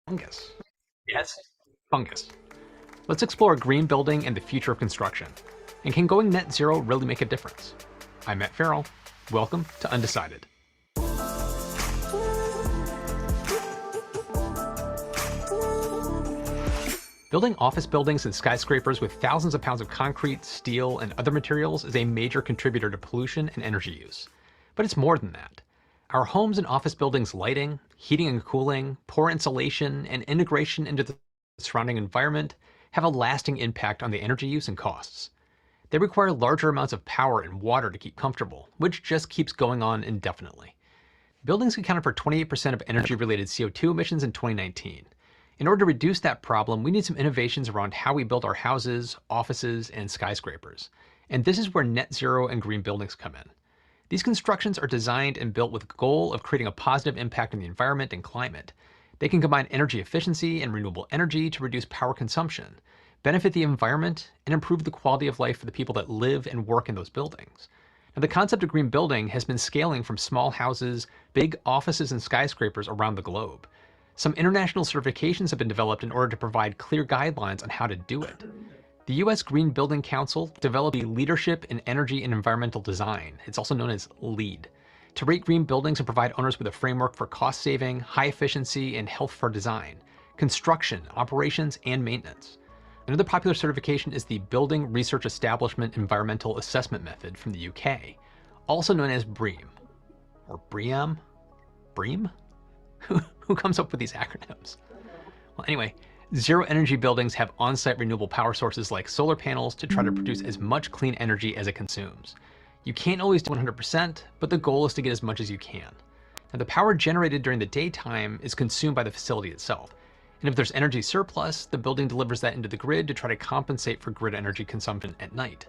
Fungus. Yes, fungus. Let's explore green building and the future of construction. And can going net zero really make a difference? I'm Matt Farrell. Welcome to Undecided. Building office buildings and skyscrapers with thousands of pounds of concrete, steel, and other materials is a major contributor to pollution and energy use. But it's more than that. Our homes and office buildings' lighting, heating and cooling, poor insulation, and integration into the surrounding environment have a lasting impact on the energy use and costs. They require larger amounts of power and water to keep comfortable, which just keeps going on indefinitely. Buildings accounted for 28% of energy-related CO2 emissions in 2019. In order to reduce that problem, we need some innovations around how we build our houses, offices, and skyscrapers. And this is where net zero and green buildings come in. These constructions are designed and built with the goal of creating a positive impact on the environment and climate. They can combine energy efficiency and renewable energy to reduce power consumption, benefit the environment, and improve the quality of life for the people that live and work in those buildings. Now, the concept of green building has been scaling from small houses, big offices, and skyscrapers around the globe. Some international certifications have been developed in order to provide clear guidelines on how to do it. The U.S. Green Building Council developed the Leadership in Energy and Environmental Design, it's also known as LEED, to rate green buildings and provide owners with a framework for cost saving, high efficiency, and health for design, construction, operations, and maintenance. Another popular certification is the Building Research Establishment Environmental Assessment Method from the UK, also known as BREEAM. Or BREEAM? BREEAM? Who comes up with these acronyms? Well, anyway, zero energy buildings have on-site renewable power sources like solar panels to try to produce as much clean energy as it consumes. You can't always do 100%, but the goal is to get as much as you can. Now, the power generated during the daytime is consumed by the facility itself. And if there's energy surplus, the building delivers that into the grid to try to compensate for grid energy consumption at night.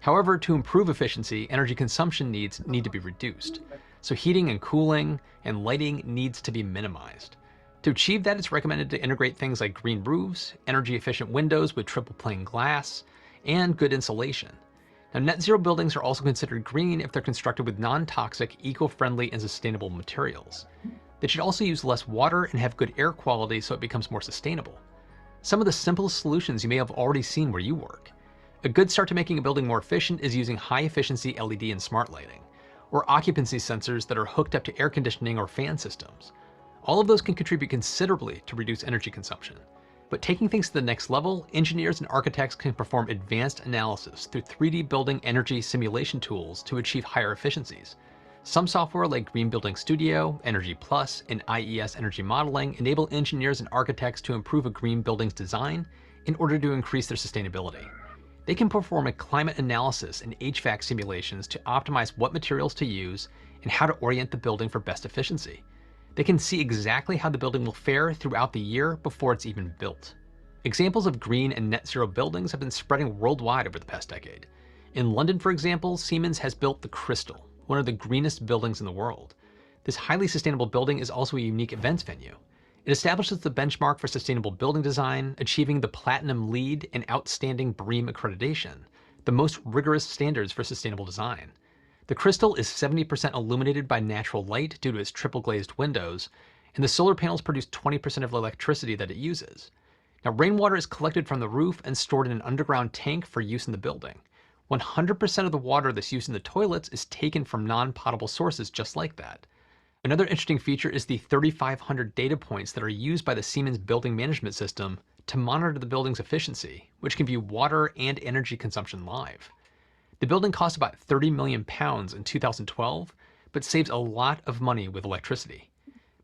However, to improve efficiency, energy consumption needs need to be reduced. So heating and cooling and lighting needs to be minimized. To achieve that, it's recommended to integrate things like green roofs, energy efficient windows with triple pane glass, and good insulation. Now, net zero buildings are also considered green if they're constructed with non-toxic, eco-friendly, and sustainable materials. They should also use less water and have good air quality so it becomes more sustainable. Some of the simplest solutions you may have already seen where you work. A good start to making a building more efficient is using high-efficiency LED and smart lighting, or occupancy sensors that are hooked up to air conditioning or fan systems. All of those can contribute considerably to reduce energy consumption. But taking things to the next level, engineers and architects can perform advanced analysis through 3D building energy simulation tools to achieve higher efficiencies. Some software like Green Building Studio, Energy Plus, and IES Energy Modeling enable engineers and architects to improve a green building's design in order to increase their sustainability. They can perform a climate analysis and HVAC simulations to optimize what materials to use and how to orient the building for best efficiency. They can see exactly how the building will fare throughout the year before it's even built. Examples of green and net zero buildings have been spreading worldwide over the past decade. In London, for example, Siemens has built the Crystal, one of the greenest buildings in the world. This highly sustainable building is also a unique events venue. It establishes the benchmark for sustainable building design, achieving the Platinum LEED and Outstanding BREEAM accreditation, the most rigorous standards for sustainable design. The Crystal is 70% illuminated by natural light due to its triple glazed windows, and the solar panels produce 20% of the electricity that it uses. Now, rainwater is collected from the roof and stored in an underground tank for use in the building. 100% of the water that's used in the toilets is taken from non-potable sources just like that. Another interesting feature is the 3,500 data points that are used by the Siemens Building Management System to monitor the building's efficiency, which can view water and energy consumption live. The building cost about £30 million in 2012, but saves a lot of money with electricity.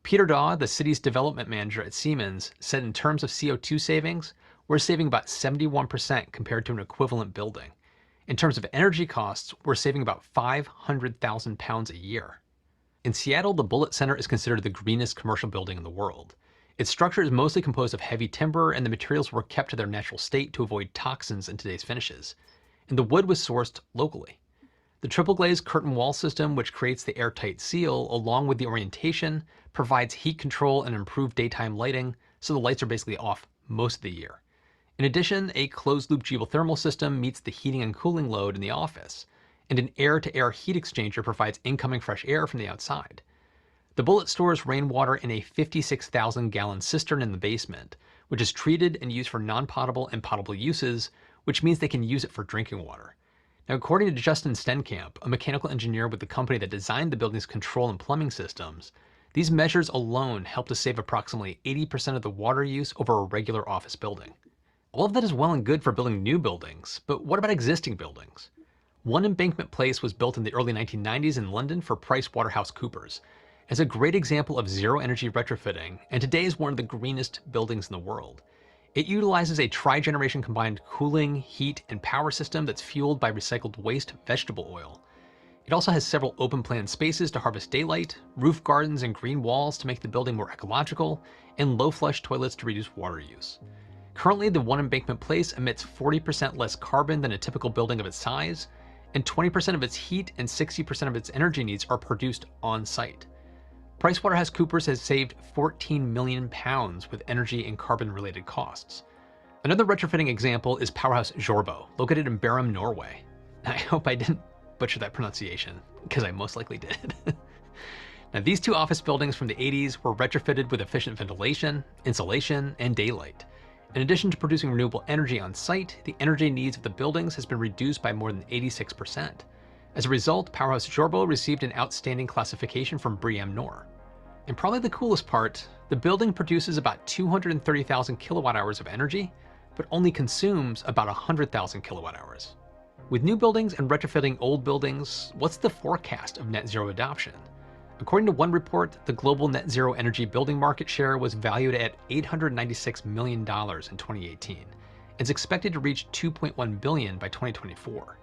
Peter Daw, the city's development manager at Siemens, said in terms of CO2 savings, we're saving about 71% compared to an equivalent building. In terms of energy costs, we're saving about £500,000 a year. In Seattle, the Bullitt Center is considered the greenest commercial building in the world. Its structure is mostly composed of heavy timber, and the materials were kept to their natural state to avoid toxins in today's finishes. And the wood was sourced locally. The triple glazed curtain wall system, which creates the airtight seal, along with the orientation, provides heat control and improved daytime lighting, so the lights are basically off most of the year. In addition, a closed-loop geothermal system meets the heating and cooling load in the office, and an air-to-air heat exchanger provides incoming fresh air from the outside. The bullet stores rainwater in a 56,000-gallon cistern in the basement, which is treated and used for non-potable and potable uses, which means they can use it for drinking water. Now, according to Justin Stenkamp, a mechanical engineer with the company that designed the building's control and plumbing systems, these measures alone help to save approximately 80% of the water use over a regular office building. All of that is well and good for building new buildings, but what about existing buildings? One Embankment Place was built in the early 1990s in London for PricewaterhouseCoopers. It's a great example of zero-energy retrofitting, and today is one of the greenest buildings in the world. It utilizes a tri-generation combined cooling, heat, and power system that's fueled by recycled waste vegetable oil. It also has several open-plan spaces to harvest daylight, roof gardens and green walls to make the building more ecological, and low-flush toilets to reduce water use. Currently, the One Embankment Place emits 40% less carbon than a typical building of its size, and 20% of its heat and 60% of its energy needs are produced on-site. PricewaterhouseCoopers has saved £14 million with energy and carbon-related costs. Another retrofitting example is Powerhouse Jorbo, located in Bærum, Norway. I hope I didn't butcher that pronunciation, because I most likely did. Now, these two office buildings from the 80s were retrofitted with efficient ventilation, insulation, and daylight. In addition to producing renewable energy on site, the energy needs of the buildings has been reduced by more than 86%. As a result, Powerhouse Jorbo received an outstanding classification from BREEAM NOR. And probably the coolest part, the building produces about 230,000 kilowatt hours of energy, but only consumes about 100,000 kilowatt hours. With new buildings and retrofitting old buildings, what's the forecast of net zero adoption? According to one report, the global net zero energy building market share was valued at $896 million in 2018. It's expected to reach $2.1 billion by 2024.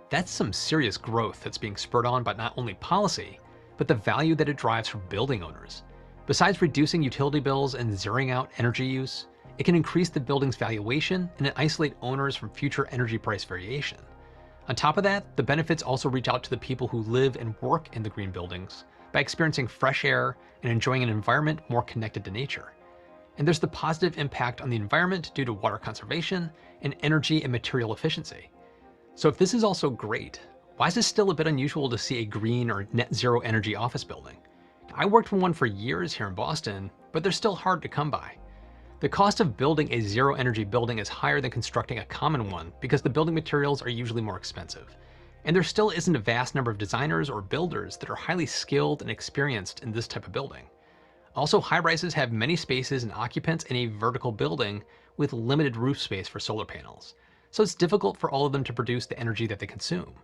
That's some serious growth that's being spurred on by not only policy, but the value that it drives for building owners. Besides reducing utility bills and zeroing out energy use, it can increase the building's valuation and isolate owners from future energy price variation. On top of that, the benefits also reach out to the people who live and work in the green buildings by experiencing fresh air and enjoying an environment more connected to nature. And there's the positive impact on the environment due to water conservation and energy and material efficiency. So if this is also great, why is it still a bit unusual to see a green or net zero energy office building? I worked from one for years here in Boston, but they're still hard to come by. The cost of building a zero energy building is higher than constructing a common one because the building materials are usually more expensive. And there still isn't a vast number of designers or builders that are highly skilled and experienced in this type of building. Also, high-rises have many spaces and occupants in a vertical building with limited roof space for solar panels, so it's difficult for all of them to produce the energy that they consume.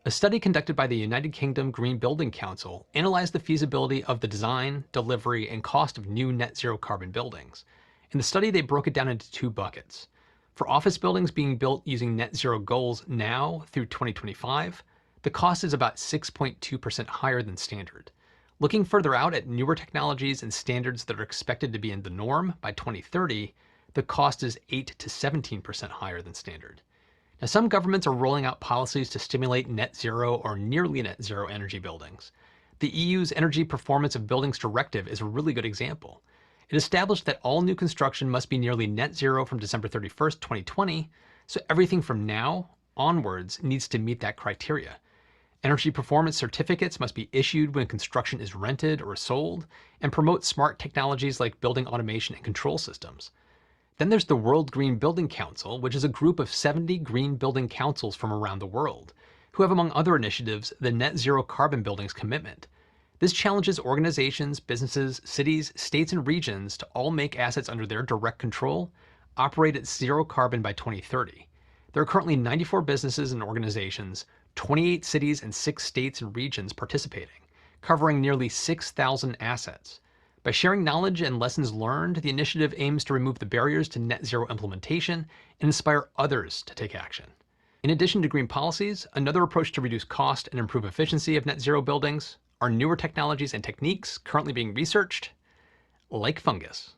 A study conducted by the United Kingdom Green Building Council analyzed the feasibility of the design, delivery, and cost of new net zero carbon buildings. In the study, they broke it down into two buckets. For office buildings being built using net zero goals now through 2025, the cost is about 6.2% higher than standard. Looking further out at newer technologies and standards that are expected to be in the norm by 2030, the cost is 8 to 17% higher than standard. Now, some governments are rolling out policies to stimulate net zero or nearly net zero energy buildings. The EU's Energy Performance of Buildings Directive is a really good example. It established that all new construction must be nearly net zero from December 31st, 2020, so everything from now onwards needs to meet that criteria. Energy performance certificates must be issued when construction is rented or sold, and promote smart technologies like building automation and control systems. Then there's the World Green Building Council, which is a group of 70 green building councils from around the world, who have, among other initiatives, the Net Zero Carbon Buildings Commitment. This challenges organizations, businesses, cities, states, and regions to all make assets under their direct control operate at zero carbon by 2030. There are currently 94 businesses and organizations, 28 cities and 6 states and regions participating, covering nearly 6,000 assets. By sharing knowledge and lessons learned, the initiative aims to remove the barriers to net zero implementation and inspire others to take action. In addition to green policies, another approach to reduce cost and improve efficiency of net zero buildings are newer technologies and techniques currently being researched, like fungus.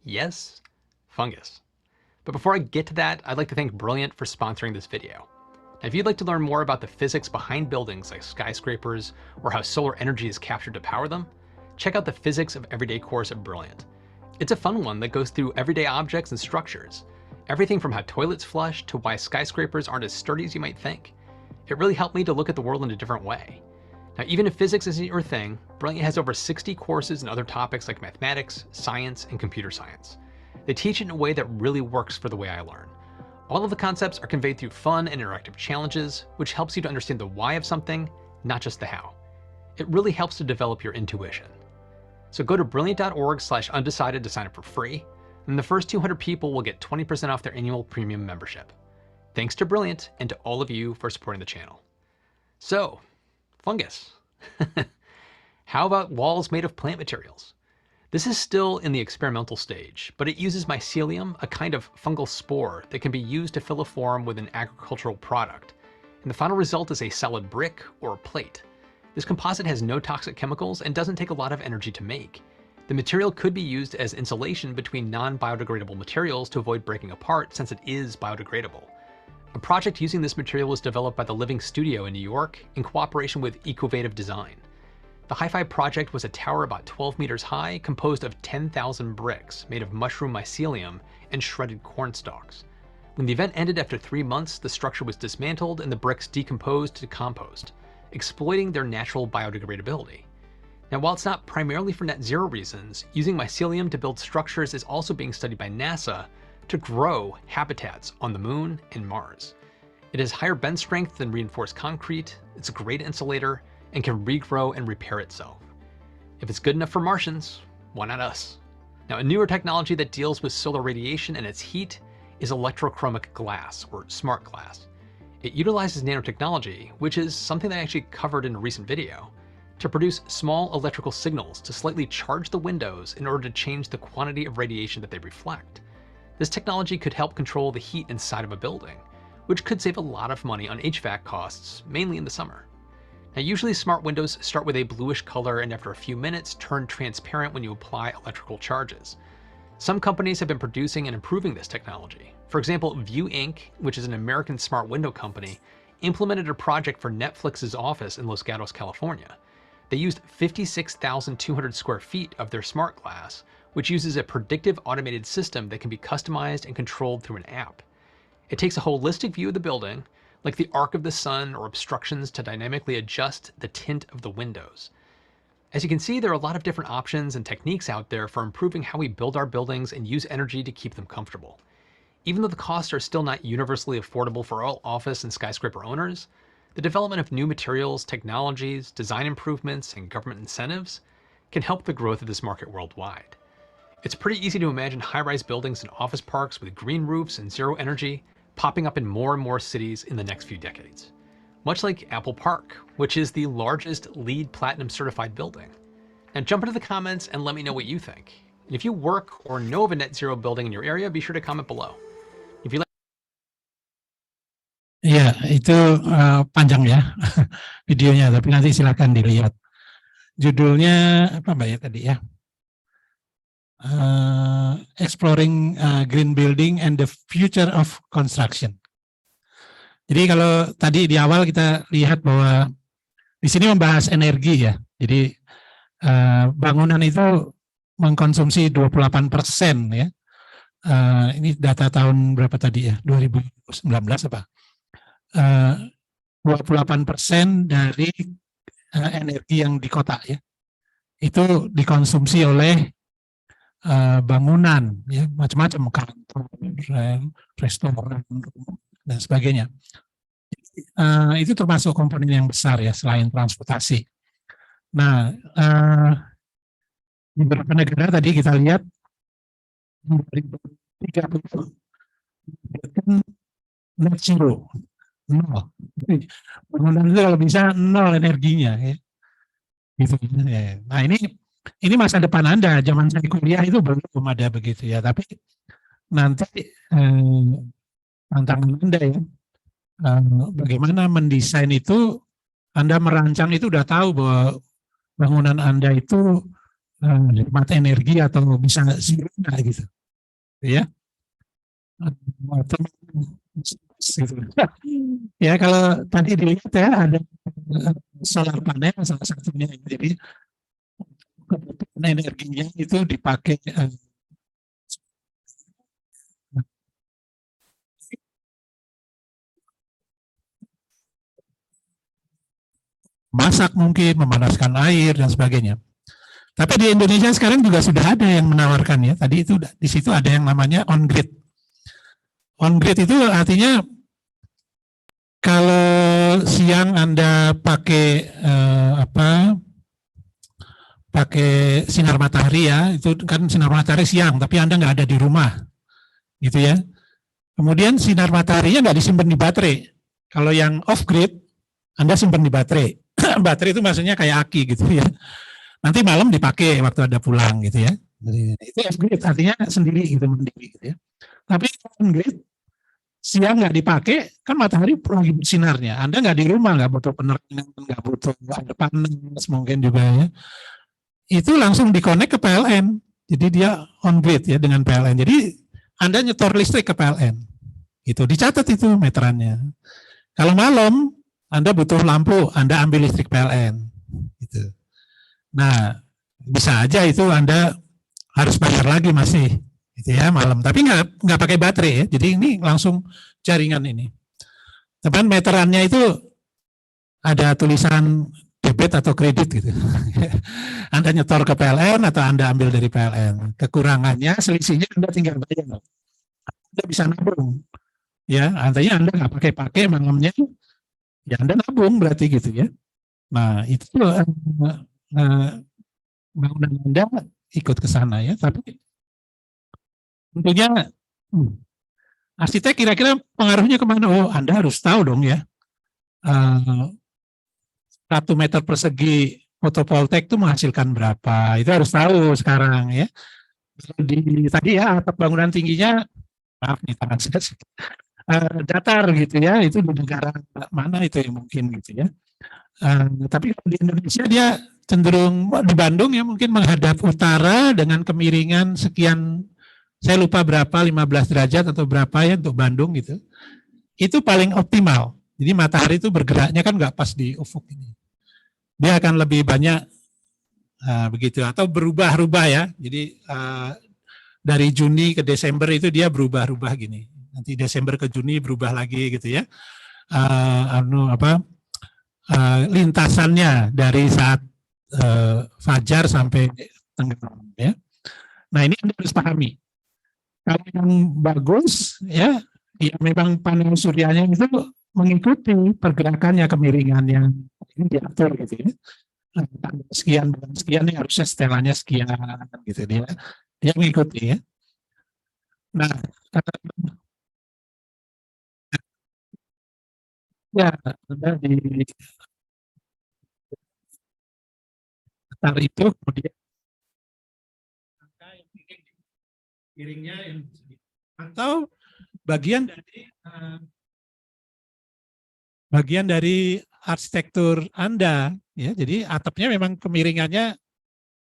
Yes, fungus. But before I get to that, I'd like to thank Brilliant for sponsoring this video. Now, if you'd like to learn more about the physics behind buildings like skyscrapers or how solar energy is captured to power them, check out the Physics of Everyday course at Brilliant. It's a fun one that goes through everyday objects and structures, everything from how toilets flush to why skyscrapers aren't as sturdy as you might think. It really helped me to look at the world in a different way. Now, even if physics isn't your thing, Brilliant has over 60 courses in other topics like mathematics, science, and computer science. They teach it in a way that really works for the way I learn. All of the concepts are conveyed through fun and interactive challenges, which helps you to understand the why of something, not just the how. It really helps to develop your intuition. So go to brilliant.org/undecided to sign up for free, and the first 200 people will get 20% off their annual premium membership. Thanks to Brilliant and to all of you for supporting the channel. So, fungus. How about walls made of plant materials? This is still in the experimental stage, but it uses mycelium, a kind of fungal spore that can be used to fill a form with an agricultural product. And the final result is a solid brick or plate. This composite has no toxic chemicals and doesn't take a lot of energy to make. The material could be used as insulation between non-biodegradable materials to avoid breaking apart since it is biodegradable. A project using this material was developed by the Living Studio in New York in cooperation with Ecovative Design. The Hi-Fi project was a tower about 12 meters high composed of 10,000 bricks made of mushroom mycelium and shredded corn stalks. When the event ended after 3 months, the structure was dismantled and the bricks decomposed to compost, exploiting their natural biodegradability. Now, while it's not primarily for net zero reasons, using mycelium to build structures is also being studied by NASA to grow habitats on the Moon and Mars. It has higher bend strength than reinforced concrete, it's a great insulator, and can regrow and repair itself. If it's good enough for Martians, why not us? Now, a newer technology that deals with solar radiation and its heat is electrochromic glass, or smart glass. It utilizes nanotechnology, which is something that I actually covered in a recent video, to produce small electrical signals to slightly charge the windows in order to change the quantity of radiation that they reflect. This technology could help control the heat inside of a building, which could save a lot of money on HVAC costs, mainly in the summer. Now, usually smart windows start with a bluish color and after a few minutes turn transparent when you apply electrical charges. Some companies have been producing and improving this technology. For example, View Inc., which is an American smart window company, implemented a project for Netflix's office in Los Gatos, California. They used 56,200 square feet of their smart glass, which uses a predictive automated system that can be customized and controlled through an app. It takes a holistic view of the building, like the arc of the sun or obstructions, to dynamically adjust the tint of the windows. As you can see, there are a lot of different options and techniques out there for improving how we build our buildings and use energy to keep them comfortable. Even though the costs are still not universally affordable for all office and skyscraper owners, the development of new materials, technologies, design improvements, and government incentives can help the growth of this market worldwide. It's pretty easy to imagine high-rise buildings and office parks with green roofs and zero energy popping up in more and more cities in the next few decades. Much like Apple Park, which is the largest LEED Platinum certified building. Now jump into the comments and let me know what you think. And if you work or know of a net zero building in your area, be sure to comment below. If you like... Iya, itu panjang ya videonya, tapi nanti silakan dilihat. Judulnya apa Mbak ya tadi ya? Exploring Green Building and the Future of Construction. Jadi kalau tadi di awal kita lihat bahwa di sini membahas energi ya. Jadi bangunan itu mengkonsumsi 28% ya. Ini data tahun berapa tadi ya? 2019 apa? 28% dari energi yang di kota ya. Itu dikonsumsi oleh bangunan ya, macam-macam, kantor, restoran dan sebagainya. Itu termasuk komponen yang besar ya selain transportasi. Nah, di beberapa negara tadi kita lihat 2030 net zero, nol. Bangunan itu kalau bisa nol energinya ya. Gitu. Nah, ini masa depan Anda. Zaman saya kuliah itu belum ada begitu ya, tapi nanti tantangan Anda ya, bagaimana mendesain itu. Anda merancang itu udah tahu bahwa bangunan Anda itu hemat energi atau bisa zero gitu ya. Gitu. Ya, kalau tadi dilihat ya ada solar panel salah satunya, jadi kebutuhan energinya itu dipakai masak mungkin, memanaskan air dan sebagainya. Tapi di Indonesia sekarang juga sudah ada yang menawarkan ya. Tadi itu di situ ada yang namanya on grid. On grid itu artinya kalau siang Anda pakai pakai sinar matahari ya, itu kan sinar matahari siang, tapi Anda nggak ada di rumah, gitu ya. Kemudian sinar mataharinya nggak disimpan di baterai. Kalau yang off grid, Anda simpan di baterai. Baterai itu maksudnya kayak aki gitu ya. Nanti malam dipakai waktu Anda pulang gitu ya. Itu off grid, artinya sendiri gitu, mandiri gitu ya. Tapi on grid, siang nggak dipakai, kan matahari lagi bersinarnya. Anda nggak di rumah, nggak butuh penerangan, nggak butuh ada panas mungkin juga ya. Itu langsung dikonek ke PLN. Jadi dia on grid ya dengan PLN. Jadi Anda nyetor listrik ke PLN. Itu dicatat itu meterannya. Kalau malam Anda butuh lampu, Anda ambil listrik PLN. Gitu. Nah, bisa aja itu Anda harus bayar lagi masih. Gitu ya malam, tapi nggak pakai baterai ya. Jadi ini langsung jaringan ini. Teman meterannya itu ada tulisan debit atau kredit gitu. Anda nyetor ke PLN atau Anda ambil dari PLN. Kekurangannya, selisihnya Anda tinggal bayar. Anda bisa nabung. Ya, artinya Anda nggak pakai malamnya, ya Anda nabung berarti gitu ya. Nah itu bangunan Anda ikut ke sana ya, tapi tentunya arsitek kira-kira pengaruhnya kemana? Oh, Anda harus tahu dong ya. 1 meter persegi fotovoltaik itu menghasilkan berapa? Itu harus tahu sekarang ya. Tadi ya atap bangunan tingginya, maaf nih tangan saya datar gitu ya. Itu di negara mana itu yang mungkin gitu ya. Tapi kalau di Indonesia dia cenderung di Bandung ya mungkin menghadap utara dengan kemiringan sekian. Saya lupa berapa, 15 derajat atau berapa ya untuk Bandung gitu. Itu paling optimal. Jadi matahari itu bergeraknya kan nggak pas di ufuk ini. Dia akan lebih banyak begitu atau berubah-ubah ya. Jadi dari Juni ke Desember itu dia berubah-ubah gini. Nanti Desember ke Juni berubah lagi gitu ya. Lintasannya dari saat fajar sampai tenggelam ya. Nah ini Anda harus pahami. Kalau yang bagus ya memang panel suryanya itu mengikuti pergerakannya kemiringan yang ini diatur gitu ya. Sekian ini harusnya setelannya sekian gitu dia mengikuti ya. Nah ya ada di datar itu kemudian angka yang piringnya yang atau bagian dari arsitektur Anda ya. Jadi atapnya memang kemiringannya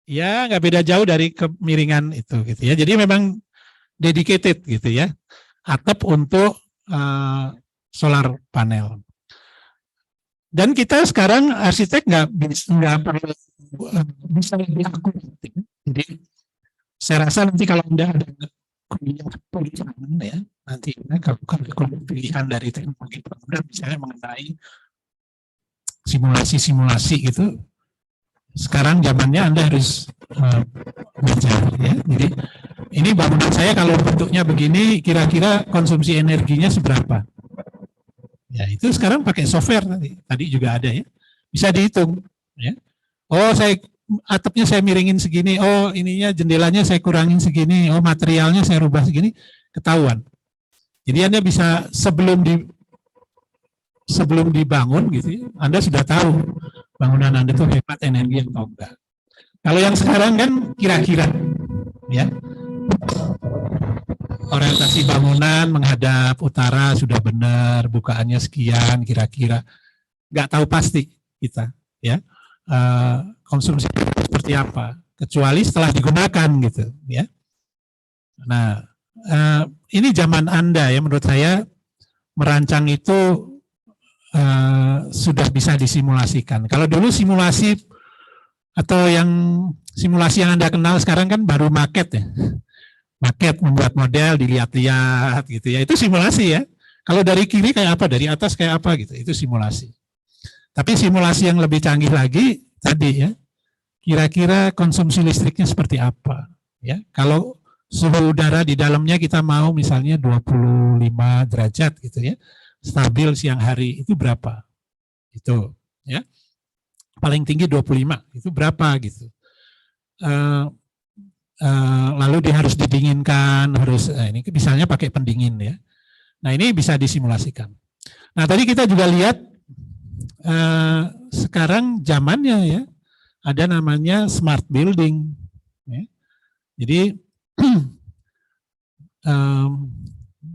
ya nggak beda jauh dari kemiringan itu gitu ya. Jadi memang dedicated gitu ya. Atap untuk solar panel. Dan kita sekarang arsitek nggak bisa lebih akurat. Jadi saya rasa nanti kalau Anda ada kuliah pilihan ya, nanti kalau kuliah pilihan dari teknologi bangunan misalnya mengenai simulasi gitu. Sekarang zamannya Anda harus belajar ya. Jadi ini bangunan saya kalau bentuknya begini kira-kira konsumsi energinya seberapa? Ya itu sekarang pakai software tadi juga ada ya. Bisa dihitung ya. Oh, atapnya saya miringin segini, oh ininya jendelanya saya kurangin segini, oh materialnya saya rubah segini, ketahuan. Jadi Anda bisa sebelum dibangun gitu ya, Anda sudah tahu bangunan Anda itu hemat energi atau enggak. Kalau yang sekarang kan kira-kira ya. Orientasi bangunan menghadap utara sudah benar, bukaannya sekian kira-kira. Nggak tahu pasti kita ya. Konsumsi seperti apa, kecuali setelah digunakan gitu ya. Nah, ini zaman Anda ya, menurut saya merancang itu sudah bisa disimulasikan. Kalau dulu simulasi atau simulasi yang Anda kenal sekarang kan baru maket ya. Maket membuat model dilihat-lihat gitu ya. Itu simulasi ya. Kalau dari kiri kayak apa, dari atas kayak apa gitu. Itu simulasi. Tapi simulasi yang lebih canggih lagi tadi ya, kira-kira konsumsi listriknya seperti apa ya. Kalau suhu udara di dalamnya kita mau misalnya 25 derajat gitu ya, stabil siang hari itu berapa? Itu ya. Paling tinggi 25 itu berapa gitu. Lalu dia harus didinginkan, harus ini misalnya pakai pendingin ya. Nah, ini bisa disimulasikan. Nah, tadi kita juga lihat sekarang zamannya ya, ada namanya smart building. Ya. Jadi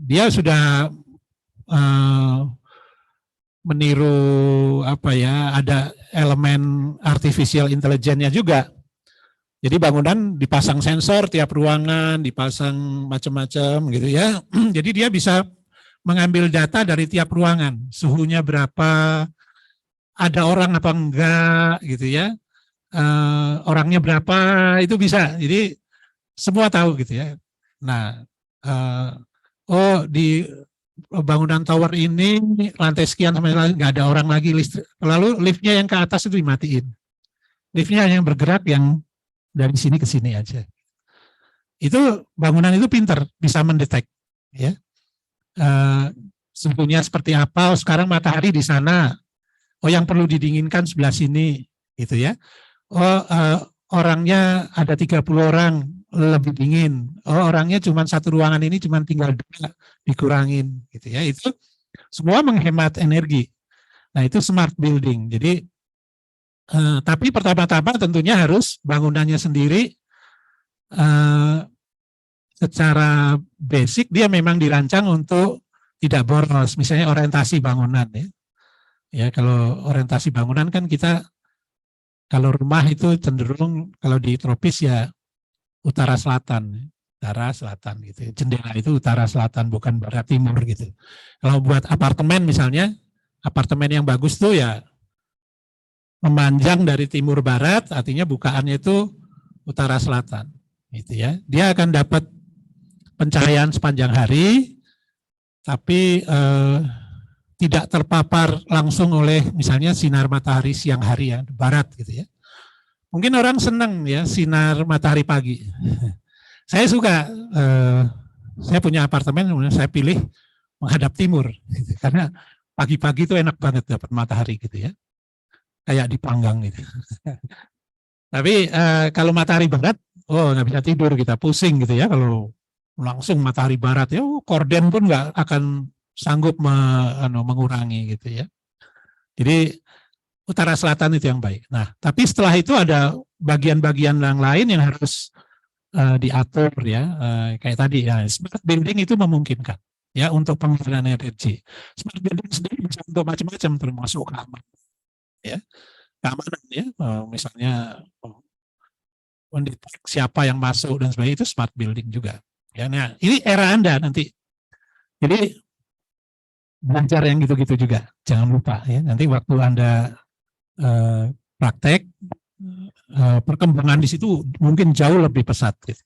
dia sudah meniru apa ya, ada elemen artificial intelligence-nya juga. Jadi bangunan dipasang sensor tiap ruangan, dipasang macam-macam gitu ya. Jadi dia bisa mengambil data dari tiap ruangan, suhunya berapa, ada orang apa enggak gitu ya, orangnya berapa, itu bisa. Jadi semua tahu gitu ya. Nah, oh di bangunan tower ini lantai sekian sampai nggak ada orang lagi, listrik, lalu liftnya yang ke atas itu dimatiin. Liftnya yang bergerak yang dari sini ke sini aja. Itu bangunan itu pintar, bisa mendetek ya. Suhunya seperti apa, oh, sekarang matahari di sana, oh yang perlu didinginkan sebelah sini gitu ya. Oh orangnya ada 30 orang, lebih dingin. Oh orangnya cuma satu ruangan ini cuma tinggal 2, dikurangin gitu ya. Itu semua menghemat energi. Nah, itu smart building. Jadi tapi pertama-tama tentunya harus bangunannya sendiri secara basic dia memang dirancang untuk tidak boros. Misalnya orientasi bangunan ya. Ya, kalau orientasi bangunan kan kita kalau rumah itu cenderung kalau di tropis ya utara selatan gitu. Jendela itu utara selatan bukan barat timur gitu. Kalau buat apartemen misalnya, apartemen yang bagus tuh ya memanjang dari timur barat, artinya bukaannya itu utara selatan gitu ya. Dia akan dapat pencahayaan sepanjang hari tapi tidak terpapar langsung oleh misalnya sinar matahari siang hari ya, barat gitu ya. Mungkin orang senang ya sinar matahari pagi. Saya suka, saya punya apartemen, saya pilih menghadap timur, gitu, karena pagi-pagi itu enak banget dapat matahari gitu ya, kayak dipanggang gitu. Tapi kalau matahari barat, oh nggak bisa tidur, kita pusing gitu ya. Kalau langsung matahari barat ya, korden pun nggak akan sanggup mengurangi gitu ya. Jadi utara selatan itu yang baik. Nah, tapi setelah itu ada bagian-bagian yang lain yang harus diatur ya, kayak tadi ya, smart building itu memungkinkan ya untuk penggunaan energi. Smart building sendiri bisa untuk macam-macam termasuk keamanan ya, keamanan ya, misalnya mendeteksi siapa yang masuk dan sebagainya, itu smart building juga ya. Nah, ini era Anda nanti, jadi belajar yang gitu-gitu juga, jangan lupa ya, nanti waktu Anda praktek, perkembangan di situ mungkin jauh lebih pesat. Gitu.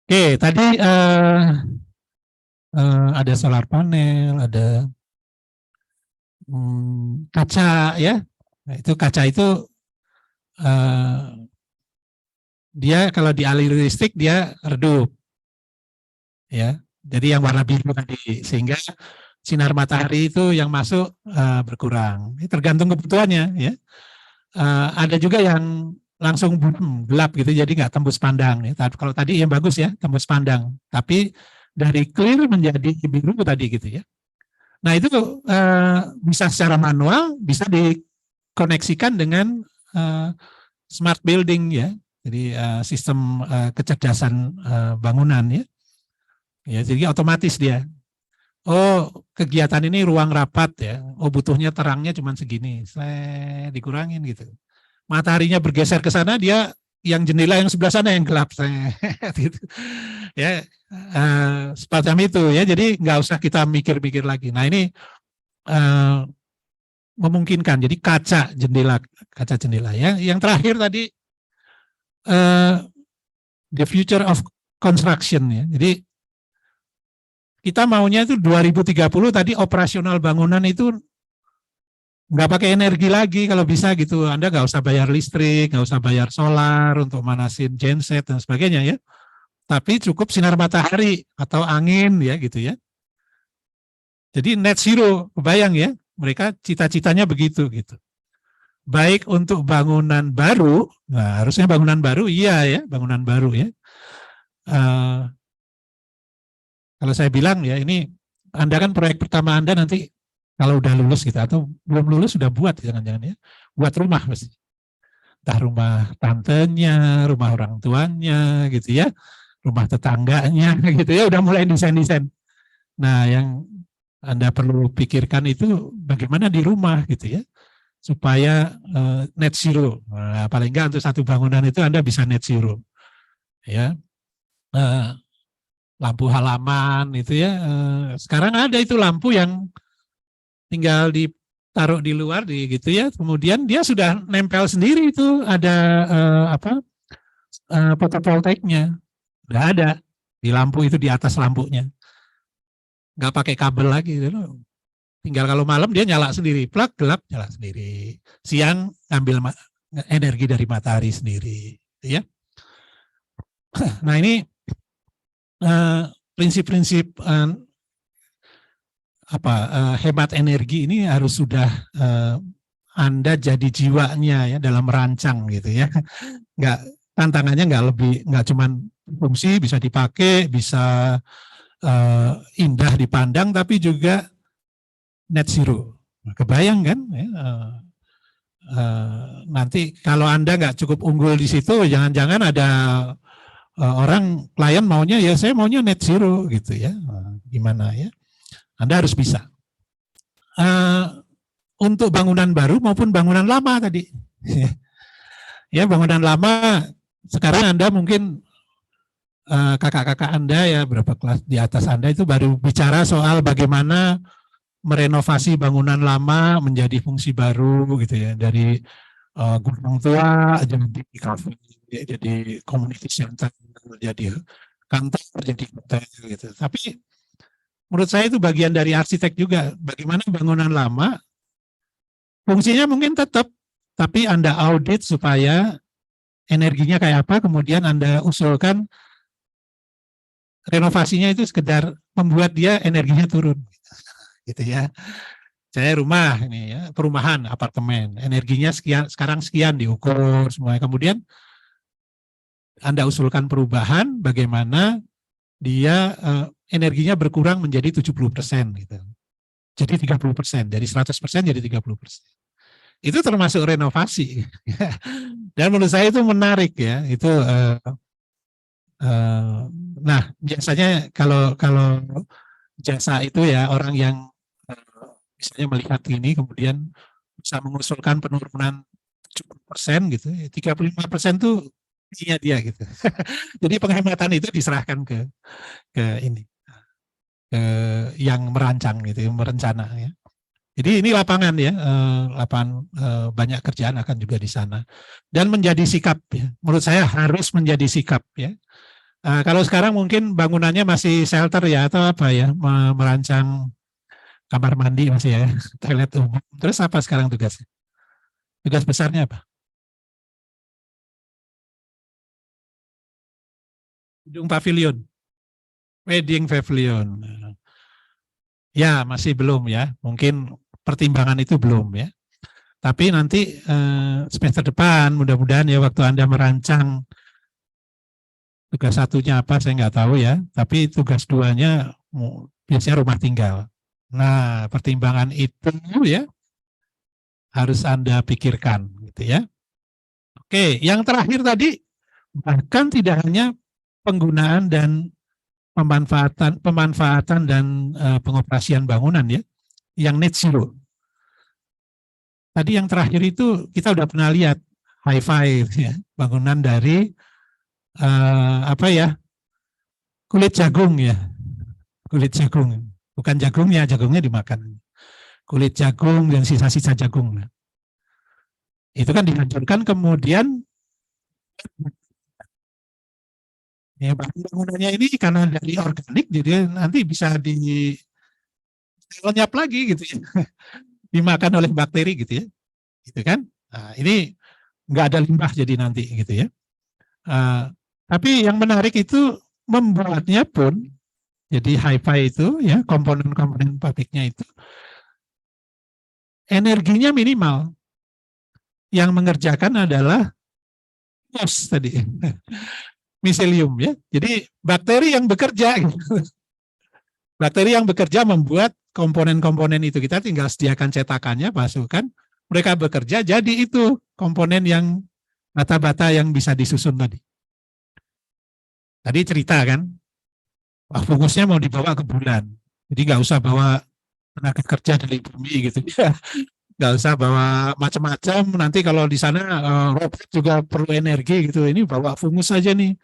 Oke, tadi ada solar panel, ada kaca ya. Nah, itu kaca itu dia kalau dialiri listrik dia redup, ya. Jadi yang warna biru tadi, sehingga sinar matahari itu yang masuk berkurang. Ini tergantung kebutuhannya, ya. Ada juga yang langsung gelap gitu, jadi nggak tembus pandang. Ya. Kalau tadi yang bagus ya, tembus pandang. Tapi dari clear menjadi biru tadi gitu ya. Nah itu bisa secara manual, bisa dikoneksikan dengan smart building ya. Jadi sistem kecerdasan bangunan ya. Ya, jadi otomatis dia. Oh, kegiatan ini ruang rapat ya. Oh, butuhnya terangnya cuma segini. Saya dikurangin gitu. Mataharinya bergeser ke sana, dia yang jendela yang sebelah sana yang gelap. Gitu. Ya, semacam itu ya. Jadi nggak usah kita mikir-mikir lagi. Nah, ini memungkinkan. Jadi kaca jendela ya. Yang terakhir tadi the future of construction ya. Jadi kita maunya itu 2030 tadi operasional bangunan itu nggak pakai energi lagi kalau bisa gitu. Anda nggak usah bayar listrik, nggak usah bayar solar untuk manasin genset dan sebagainya ya. Tapi cukup sinar matahari atau angin ya gitu ya. Jadi net zero, kebayang ya. Mereka cita-citanya begitu gitu. Baik untuk bangunan baru, nah harusnya bangunan baru iya ya, bangunan baru ya. Kalau saya bilang ya ini Anda kan proyek pertama Anda nanti kalau udah lulus gitu atau belum lulus sudah buat jangan-jangan ya, buat rumah pasti. Entah rumah tantenya, rumah orang tuanya gitu ya, rumah tetangganya gitu ya, udah mulai desain-desain. Nah, yang Anda perlu pikirkan itu bagaimana di rumah gitu ya, supaya net zero. Nah, paling enggak untuk satu bangunan itu Anda bisa net zero. Ya, lampu halaman itu ya. Sekarang ada itu lampu yang tinggal ditaruh di luar di gitu ya. Kemudian dia sudah nempel sendiri itu ada fotovoltaiknya. Udah ada di lampu itu di atas lampunya. Nggak pakai kabel lagi gitu loh. Tinggal kalau malam dia nyala sendiri, plug gelap nyala sendiri. Siang ambil energi dari matahari sendiri, ya. Nah ini prinsip-prinsip hemat energi ini harus sudah Anda jadi jiwanya ya dalam merancang gitu ya. Nggak tantangannya nggak cuman fungsi bisa dipakai, bisa indah dipandang, tapi juga net zero. Kebayang kan? Ya, nanti kalau Anda nggak cukup unggul di situ, jangan-jangan ada orang klien maunya ya saya maunya net zero gitu ya. Gimana ya? Anda harus bisa. Untuk bangunan baru maupun bangunan lama tadi. Ya bangunan lama sekarang Anda mungkin kakak-kakak Anda ya berapa kelas di atas Anda itu baru bicara soal bagaimana merenovasi bangunan lama menjadi fungsi baru gitu ya, dari gudang tua jadi kafe, jadi community center, jadi kantor, jadi hotel gitu. Tapi menurut saya itu bagian dari arsitek juga, bagaimana bangunan lama fungsinya mungkin tetap, tapi Anda audit supaya energinya kayak apa, kemudian Anda usulkan renovasinya itu sekedar membuat dia energinya turun gitu ya. Saya rumah ini ya, perumahan, apartemen, energinya sekian, sekarang sekian diukur semuanya. Kemudian Anda usulkan perubahan bagaimana dia energinya berkurang menjadi 70% gitu. Jadi 30%, dari 100% jadi 30%. Itu termasuk renovasi. Dan menurut saya itu menarik ya. Itu nah, biasanya kalau jasa itu ya orang yang misalnya melihat ini kemudian bisa mengusulkan penurunan 70% gitu, 35% tuh isinya dia gitu. Jadi penghematan itu diserahkan ke ini, ke yang merancang gitu, yang merencana ya. Jadi ini lapangan ya, lapangan banyak kerjaan akan juga di sana. Dan menjadi sikap ya, menurut saya harus menjadi sikap ya. Kalau sekarang mungkin bangunannya masih shelter ya atau apa ya, merancang kamar mandi masih ya, toilet umum. Terus apa sekarang tugasnya? Tugas besarnya apa? Gedung pavilion, wedding pavilion. Ya masih belum ya, mungkin pertimbangan itu belum ya. Tapi nanti semester depan mudah-mudahan ya waktu Anda merancang tugas satunya apa saya nggak tahu ya, tapi tugas duanya biasanya rumah tinggal. Nah pertimbangan itu ya harus Anda pikirkan gitu ya. Oke, yang terakhir tadi bahkan tidak hanya penggunaan dan pemanfaatan dan pengoperasian bangunan ya, yang net zero. Tadi yang terakhir itu kita udah pernah lihat hi-fi ya, bangunan dari apa ya, kulit jagung ya, kulit jagung, bukan jagungnya, jagungnya dimakan, kulit jagung dan sisa-sisa jagung. Itu kan dihancurkan kemudian ya bangunannya ini karena dari organik jadi nanti bisa di lenyap lagi gitu ya. dimakan oleh bakteri gitu ya, gitu kan? Nah, ini nggak ada limbah jadi nanti gitu ya. Tapi yang menarik itu membuatnya pun jadi hi-fi itu ya, komponen-komponen pabriknya itu energinya minimal. Yang mengerjakan adalah MOS tadi, miselium ya. Jadi bakteri yang bekerja, bakteri yang bekerja membuat komponen-komponen itu, kita tinggal sediakan cetakannya, masukkan, mereka bekerja, jadi itu komponen yang bata-bata yang bisa disusun tadi. Tadi cerita kan, fungusnya mau dibawa ke bulan, jadi nggak usah bawa tenaga kerja dari bumi gitu. Nggak usah bawa macam-macam, nanti kalau di sana robot juga perlu energi gitu, ini bawa fungus saja nih.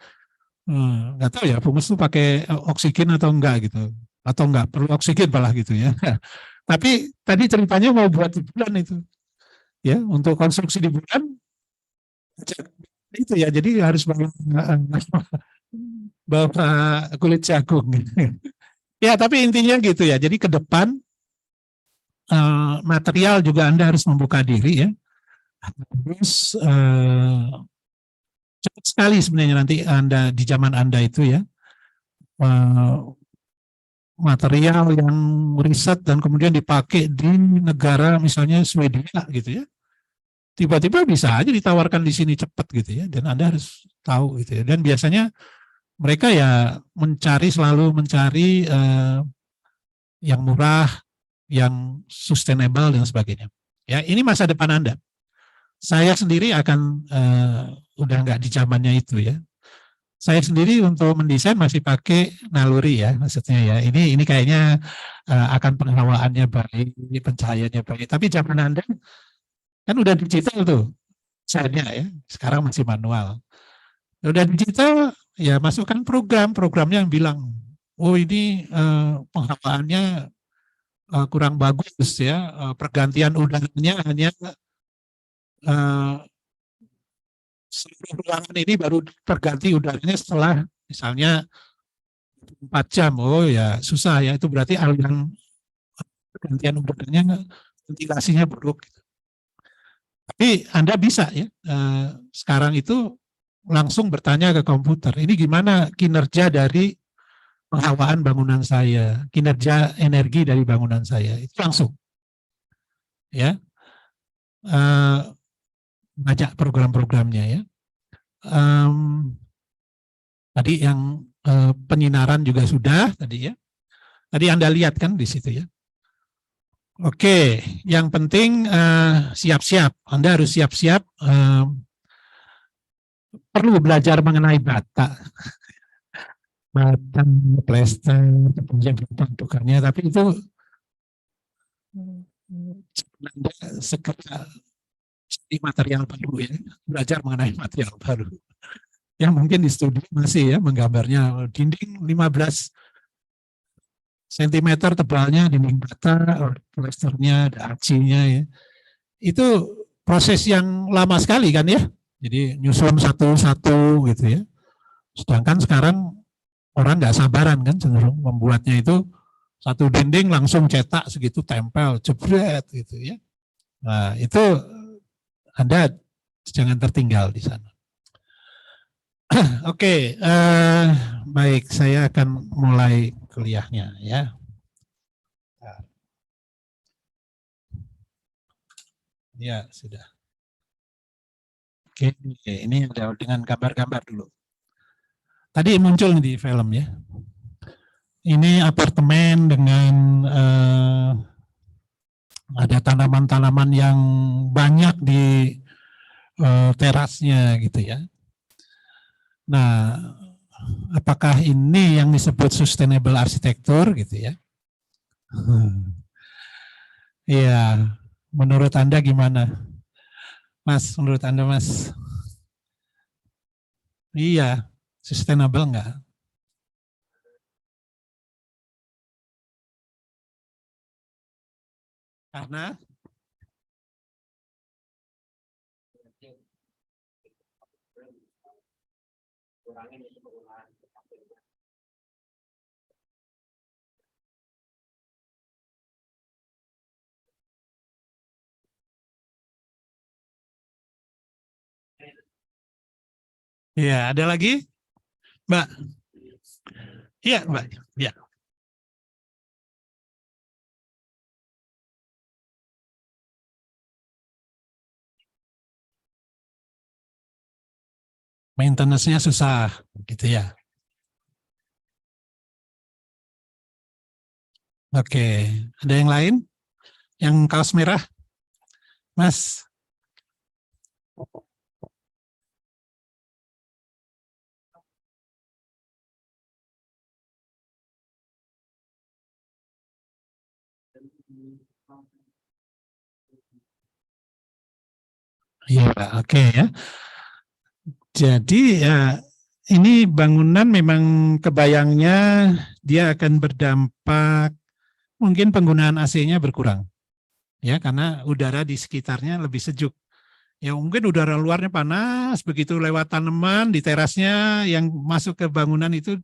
Nggak tahu ya fungus itu pakai oksigen atau enggak gitu, atau enggak perlu oksigen malah gitu ya. Tapi tadi ceritanya mau buat di bulan itu ya, untuk konstruksi di bulan itu ya, jadi harus bawa, bawa kulit jagung. Ya tapi intinya gitu ya, jadi ke depan material juga Anda harus membuka diri ya. Terus cepat sekali sebenarnya nanti Anda di zaman Anda itu ya, material yang riset dan kemudian dipakai di negara misalnya Swedia gitu ya, tiba-tiba bisa aja ditawarkan di sini cepat gitu ya, dan Anda harus tahu gitu ya. Dan biasanya mereka ya selalu mencari yang murah, yang sustainable dan sebagainya. Ya, ini masa depan Anda. Saya sendiri akan udah nggak di zamannya itu ya. Saya sendiri untuk mendesain masih pakai naluri ya, maksudnya ya. Ini kayaknya akan penghawaannya baik, pencahayaannya baik. Tapi zaman Anda kan udah digital tuh, desainnya ya. Sekarang masih manual. Udah digital, ya masukkan programnya yang bilang, oh ini penghawaannya kurang bagus ya, pergantian udaranya hanya seluruh ruangan ini baru terganti udaranya setelah misalnya 4 jam. Oh ya susah ya, itu berarti aliran pergantian udaranya, ventilasinya buruk. Tapi Anda bisa ya, sekarang itu langsung bertanya ke komputer, ini gimana kinerja dari penghawaan bangunan saya, kinerja energi dari bangunan saya, itu langsung ya, banyak program-programnya ya. Tadi yang penyinaran juga sudah tadi ya. Tadi Anda lihat kan di situ ya. Oke, yang penting siap-siap. Anda harus siap-siap perlu belajar mengenai bata, plester, bentukannya. Tapi itu Anda segera cari material baru ya, belajar mengenai material baru. Yang mungkin di studi masih ya menggambarnya dinding 15 cm tebalnya dinding bata, plesternya, ada arcinya ya. Itu proses yang lama sekali kan ya. Jadi nyusun satu-satu gitu ya. Sedangkan sekarang orang nggak sabaran kan cenderung membuatnya itu satu dinding langsung cetak segitu tempel, jebret gitu ya. Nah itu Anda jangan tertinggal di sana. Oke, baik, saya akan mulai kuliahnya ya. Ya, sudah. Oke, ini ada dengan gambar-gambar dulu. Tadi muncul di film ya. Ini apartemen dengan ada tanaman-tanaman yang banyak di terasnya gitu ya. Nah, apakah ini yang disebut sustainable arsitektur gitu ya? Iya, menurut Anda gimana? Mas, menurut Anda Mas? Iya, sustainable enggak? Karena Ya, ada lagi, Mbak? Iya, Mbak. Ya. Maintenance-nya susah, gitu ya. Oke, ada yang lain? Yang kaos merah, Mas? Iya, oke ya. Jadi ya ini bangunan memang kebayangnya dia akan berdampak mungkin penggunaan AC-nya berkurang ya karena udara di sekitarnya lebih sejuk. Ya mungkin udara luarnya panas begitu lewat tanaman di terasnya yang masuk ke bangunan itu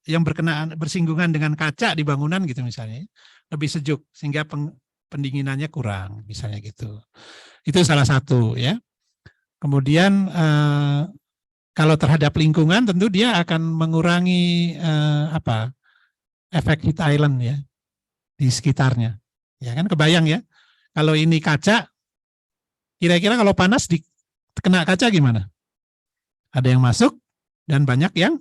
yang berkenaan bersinggungan dengan kaca di bangunan gitu misalnya lebih sejuk sehingga pendinginannya kurang misalnya gitu. Itu salah satu ya. Kemudian kalau terhadap lingkungan tentu dia akan mengurangi efek heat island ya di sekitarnya. Ya kan kebayang ya. Kalau ini kaca, kira-kira kalau panas kena kaca gimana? Ada yang masuk dan banyak yang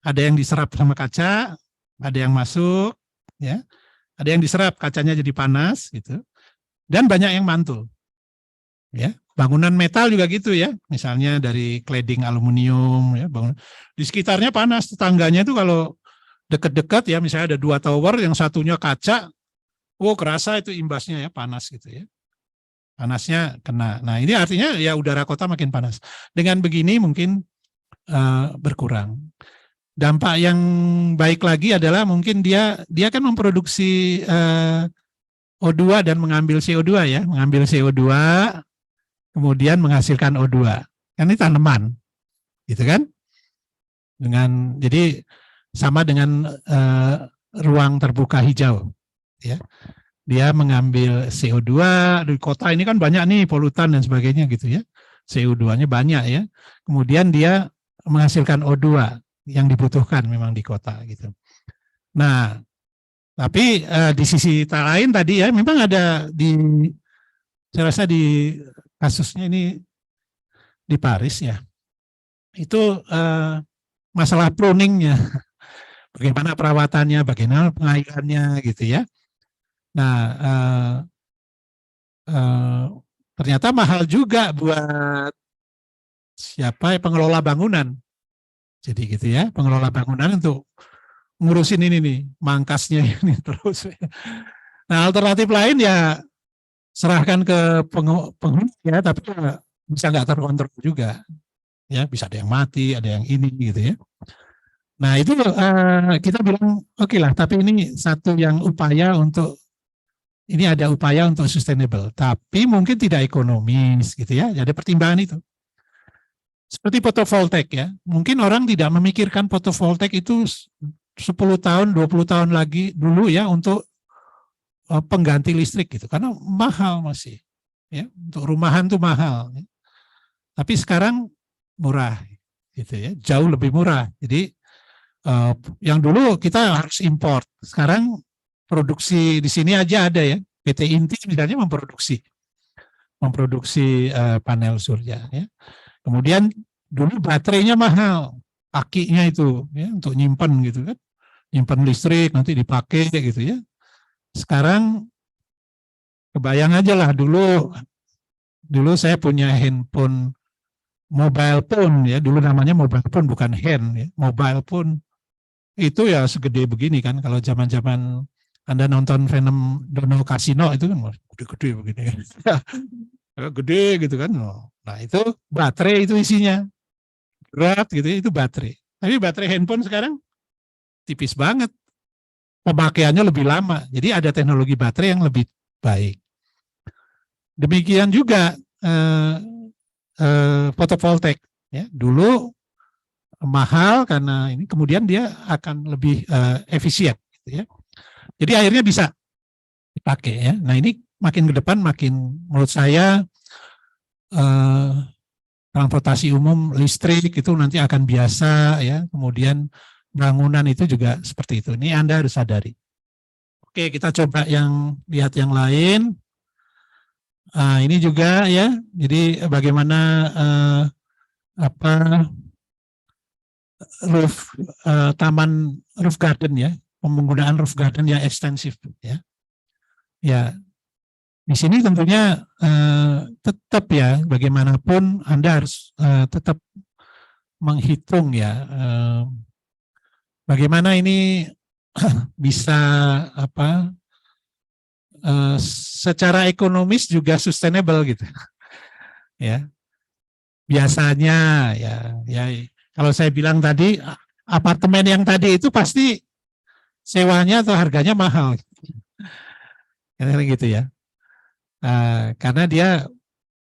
ada yang diserap sama kaca, ada yang masuk, ya, ada yang diserap kacanya jadi panas gitu, dan banyak yang mantul. Ya, bangunan metal juga gitu ya, misalnya dari cladding aluminium, ya, bangunan di sekitarnya panas, tetangganya itu kalau dekat-dekat ya, misalnya ada 2 tower, yang satunya kaca, kerasa itu imbasnya ya panas gitu ya. Panasnya kena. Nah ini artinya ya udara kota makin panas. Dengan begini mungkin berkurang. Dampak yang baik lagi adalah mungkin dia kan memproduksi O2 dan mengambil CO2 ya, mengambil CO2 kemudian menghasilkan O2. Kan ini tanaman, gitu kan? Jadi sama dengan ruang terbuka hijau, ya. Dia mengambil CO2 di kota ini kan banyak nih polutan dan sebagainya gitu ya. CO2-nya banyak ya. Kemudian dia menghasilkan O2 yang dibutuhkan memang di kota gitu. Nah, tapi di sisi lain tadi ya memang ada saya rasa di kasusnya ini di Paris ya. Itu masalah pruningnya. Bagaimana perawatannya, bagaimana pengairannya gitu ya. Nah, ternyata mahal juga buat siapa pengelola bangunan. Jadi gitu ya, pengelola bangunan untuk ngurusin ini nih, mangkasnya ini terus. Nah, alternatif lain ya serahkan ke penghuni ya, tapi bisa nggak terkontrol juga. Ya, bisa ada yang mati, ada yang ini gitu ya. Nah, itu kita bilang oke lah, tapi ini satu yang upaya untuk ini ada upaya untuk sustainable, tapi mungkin tidak ekonomis gitu ya. Jadi pertimbangan itu. Seperti fotovoltaik ya. Mungkin orang tidak memikirkan fotovoltaik itu 10 tahun, 20 tahun lagi dulu ya untuk pengganti listrik gitu. Karena mahal masih. Ya, untuk rumahan tuh mahal. Ya. Tapi sekarang murah gitu ya. Jauh lebih murah. Jadi yang dulu kita harus import. Sekarang produksi di sini aja ada ya. PT Inti misalnya memproduksi panel surya ya. Kemudian dulu baterainya mahal, akinya itu ya untuk nyimpan gitu kan, nyimpan listrik nanti dipakai gitu ya. Sekarang kebayang aja lah dulu saya punya handphone mobile phone ya, dulu namanya mobile phone bukan hand ya, mobile phone itu ya segede begini kan kalau zaman-zaman Anda nonton film Dono Casino itu kan gede-gede begini kan. Gede gitu kan. Nah itu baterai itu isinya. Berat gitu ya, itu baterai. Tapi baterai handphone sekarang tipis banget. Pemakaiannya lebih lama. Jadi ada teknologi baterai yang lebih baik. Demikian juga fotovoltaik. Ya, dulu mahal karena ini kemudian dia akan lebih efisien. Gitu ya. Jadi akhirnya bisa dipakai ya. Nah ini makin ke depan makin menurut saya transportasi umum, listrik itu nanti akan biasa ya. Kemudian bangunan itu juga seperti itu. Ini Anda harus sadari. Oke, kita coba lihat yang lain. Ini juga ya. Jadi bagaimana taman roof garden ya, penggunaan roof garden yang ekstensif ya. Ya, di sini tentunya tetap ya, bagaimanapun Anda harus tetap menghitung ya, bagaimana ini bisa secara ekonomis juga sustainable gitu, ya. Biasanya ya kalau saya bilang tadi apartemen yang tadi itu pasti sewanya atau harganya mahal, gitu ya. Karena dia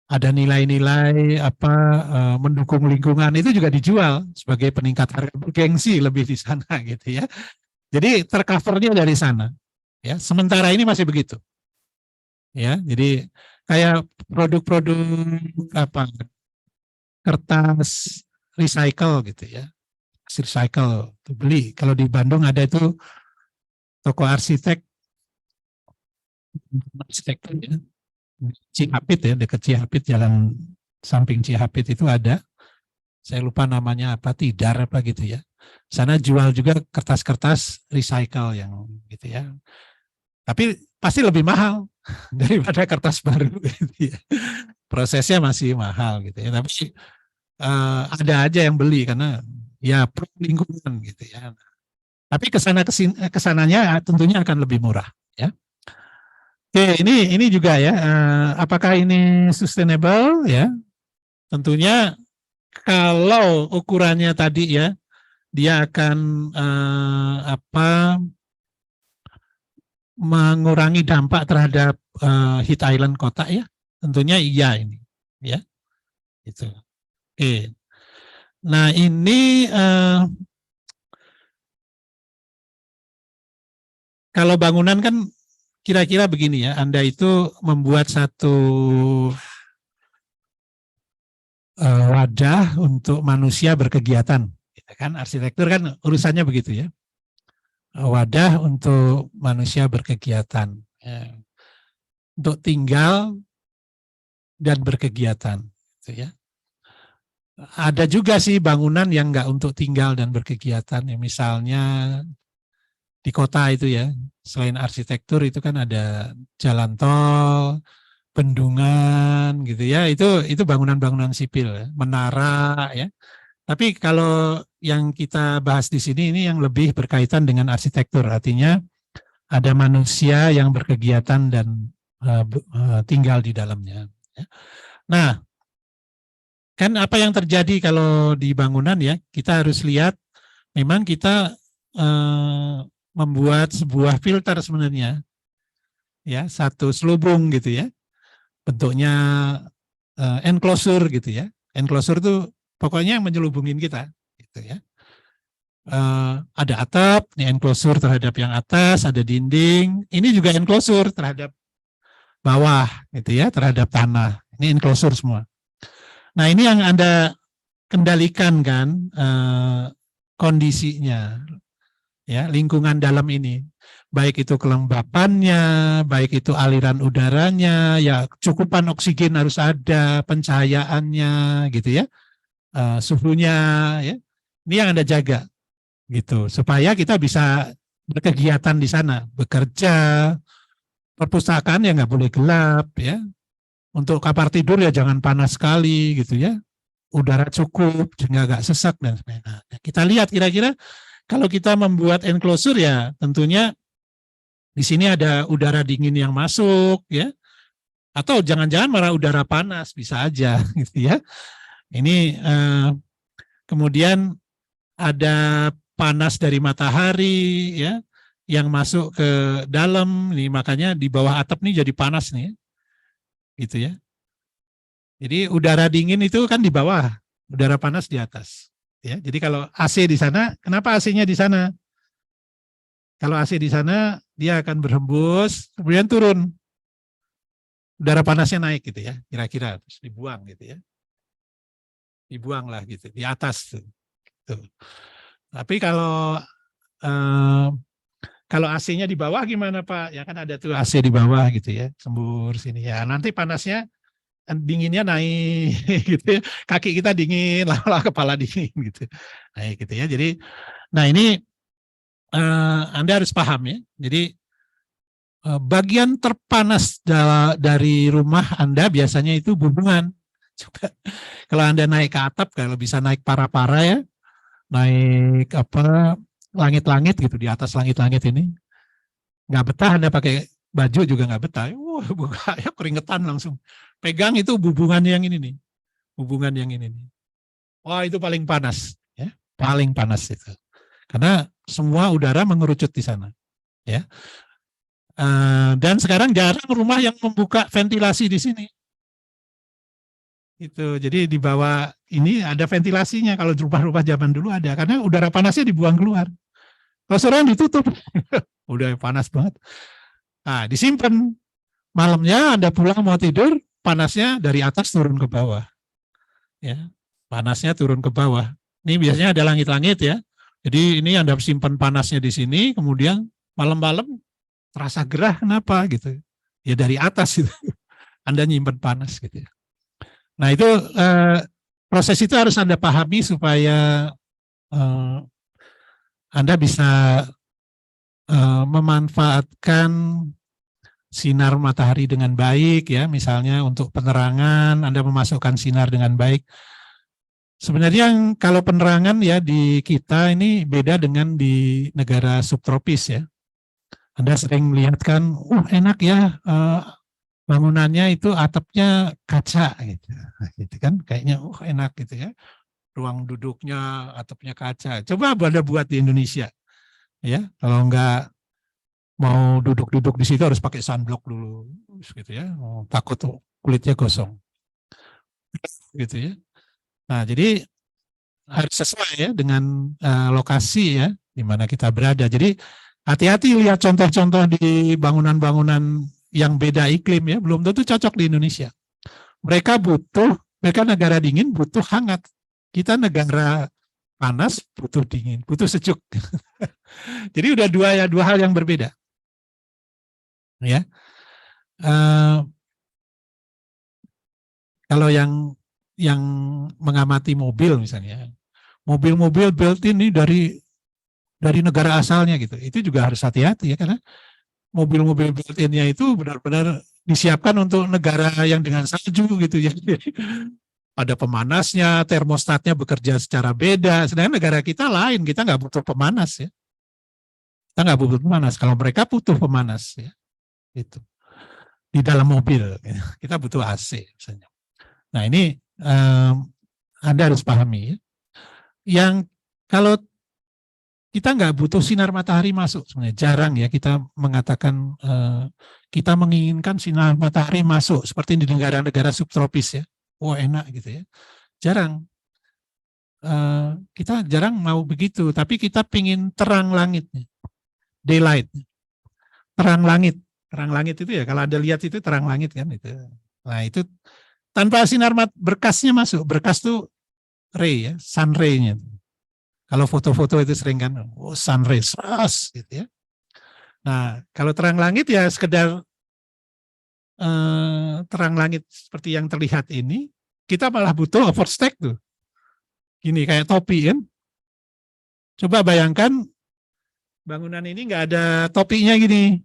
ada nilai-nilai mendukung lingkungan itu juga dijual sebagai peningkat harga bergengsi lebih di sana gitu ya. Jadi tercovernya dari sana. Ya, sementara ini masih begitu. Ya, jadi kayak produk-produk kertas recycle gitu ya. Recycle beli. Kalau di Bandung ada itu toko arsitek ya. Cihapit ya, dekat Cihapit, jalan samping Cihapit itu ada. Saya lupa namanya apa, Tidar apa gitu ya. Sana jual juga kertas-kertas recycle yang gitu ya. Tapi pasti lebih mahal daripada kertas baru gitu ya. Prosesnya masih mahal gitu ya. Tapi ada aja yang beli karena ya pro lingkungan gitu ya. Tapi kesananya tentunya akan lebih murah ya. Oke, ini juga ya. Apakah ini sustainable ya? Tentunya kalau ukurannya tadi ya, dia akan mengurangi dampak terhadap heat island kota ya. Tentunya iya ini ya. Itu. Oke. Nah, ini kalau bangunan kan kira-kira begini ya, Anda itu membuat satu wadah untuk manusia berkegiatan, gitu kan? Arsitektur kan urusannya begitu ya, wadah untuk manusia berkegiatan, ya. Untuk tinggal dan berkegiatan, gitu ya. Ada juga sih bangunan yang nggak untuk tinggal dan berkegiatan, ya misalnya di kota itu ya, selain arsitektur itu kan ada jalan tol, bendungan gitu ya, itu bangunan-bangunan sipil ya, menara ya. Tapi kalau yang kita bahas di sini ini yang lebih berkaitan dengan arsitektur, artinya ada manusia yang berkegiatan dan tinggal di dalamnya. Nah, kan apa yang terjadi kalau di bangunan ya, kita harus lihat memang kita membuat sebuah filter sebenarnya, ya satu selubung gitu ya, bentuknya enclosure gitu ya. Enclosure itu pokoknya yang menyelubungin kita, gitu ya. Ada atap, ini enclosure terhadap yang atas, ada dinding, ini juga enclosure terhadap bawah, gitu ya, terhadap tanah. Ini enclosure semua. Nah, ini yang Anda kendalikan kan kondisinya, ya, lingkungan dalam ini. Baik itu kelembapannya, baik itu aliran udaranya, ya cukupan oksigen harus ada, pencahayaannya, gitu ya, suhunya, ya. Ini yang Anda jaga, gitu, supaya kita bisa berkegiatan di sana, bekerja, perpustakaan ya nggak boleh gelap, ya. Untuk kamar tidur ya jangan panas sekali, gitu ya. Udara cukup, sehingga nggak sesak dan sebagainya. Nah, kita lihat kira-kira kalau kita membuat enclosure ya tentunya di sini ada udara dingin yang masuk ya, atau jangan-jangan malah udara panas bisa aja gitu ya. Ini kemudian ada panas dari matahari ya yang masuk ke dalam nih, makanya di bawah atap nih jadi panas nih gitu ya. Jadi udara dingin itu kan di bawah, udara panas di atas. Ya, jadi kalau AC di sana, kenapa AC-nya di sana? Kalau AC di sana, dia akan berhembus, kemudian turun. Udara panasnya naik gitu ya, kira-kira terus dibuang gitu ya. dibuang lah gitu di atas tuh. Tapi kalau AC-nya di bawah gimana Pak? Ya kan ada tuh AC di bawah gitu ya, sembur sini ya. Nanti panasnya dinginnya naik gitu ya. Kaki kita dingin, lama-lama kepala dingin gitu. Naik gitu ya. Jadi nah ini Anda harus paham ya. Jadi bagian terpanas dari rumah Anda biasanya itu bubungan. Coba kalau Anda naik ke atap, kalau bisa naik para-para ya, naik apa langit-langit gitu, di atas langit-langit ini, nggak betah Anda pakai baju juga nggak betah. Wah, buka ya keringetan langsung. Pegang itu hubungan yang ini nih, hubungan yang ini nih. Wah itu paling panas, ya, paling panas itu. Karena semua udara mengerucut di sana, ya. Dan sekarang jarang rumah yang membuka ventilasi di sini. Itu jadi di bawah ini ada ventilasinya. Kalau rumah-rumah zaman dulu ada, karena udara panasnya dibuang keluar. Kalau sekarang ditutup, udah panas banget. Nah, disimpan. Malamnya Anda pulang mau tidur, panasnya dari atas turun ke bawah. Ya, panasnya turun ke bawah. Ini biasanya ada langit-langit ya. Jadi ini Anda simpan panasnya di sini, kemudian malam-malam terasa gerah kenapa gitu. Ya dari atas itu. Anda nyimpan panas gitu. Nah, itu proses itu harus Anda pahami supaya Anda bisa memanfaatkan sinar matahari dengan baik ya, misalnya untuk penerangan Anda memasukkan sinar dengan baik. Sebenarnya kalau penerangan ya di kita ini beda dengan di negara subtropis ya. Anda sering melihat kan, enak ya bangunannya itu atapnya kaca gitu kan, kayaknya enak gitu ya. Ruang duduknya atapnya kaca. Coba Anda buat di Indonesia ya, kalau enggak mau duduk-duduk di situ harus pakai sunblock dulu, gitu ya. Takut kulitnya gosong, gitu ya. Nah, jadi harus sesuai ya dengan lokasi ya di mana kita berada. Jadi hati-hati lihat contoh-contoh di bangunan-bangunan yang beda iklim ya, belum tentu cocok di Indonesia. Mereka negara dingin butuh hangat. Kita negara panas butuh dingin, butuh sejuk. Jadi udah dua hal yang berbeda. Ya, kalau yang mengamati mobil misalnya, mobil-mobil built-in ini dari negara asalnya gitu, itu juga harus hati-hati ya, karena mobil-mobil built-in-nya itu benar-benar disiapkan untuk negara yang dengan salju gitu ya. Ada pemanasnya, termostatnya bekerja secara beda, sedangkan negara kita lain, kita nggak butuh pemanas ya. Kita nggak butuh pemanas, kalau mereka butuh pemanas ya. Itu di dalam mobil kita butuh AC misalnya. Nah ini Anda harus pahami ya. Yang kalau kita nggak butuh sinar matahari masuk sebenarnya, jarang ya kita mengatakan kita menginginkan sinar matahari masuk seperti di negara-negara subtropis ya. Wah enak gitu ya. Jarang. Kita jarang mau begitu, tapi kita pingin terang langitnya, daylight, terang langit. Terang langit itu ya, kalau Anda lihat itu terang langit kan itu. Nah itu tanpa sinar berkasnya masuk. Berkas itu ray ya, sun ray-nya. Kalau foto-foto itu sering kan, sun ray, seras gitu ya. Nah kalau terang langit ya sekedar terang langit seperti yang terlihat ini, kita malah butuh overstack tuh. Gini kayak topi kan. Coba bayangkan bangunan ini nggak ada topinya gini.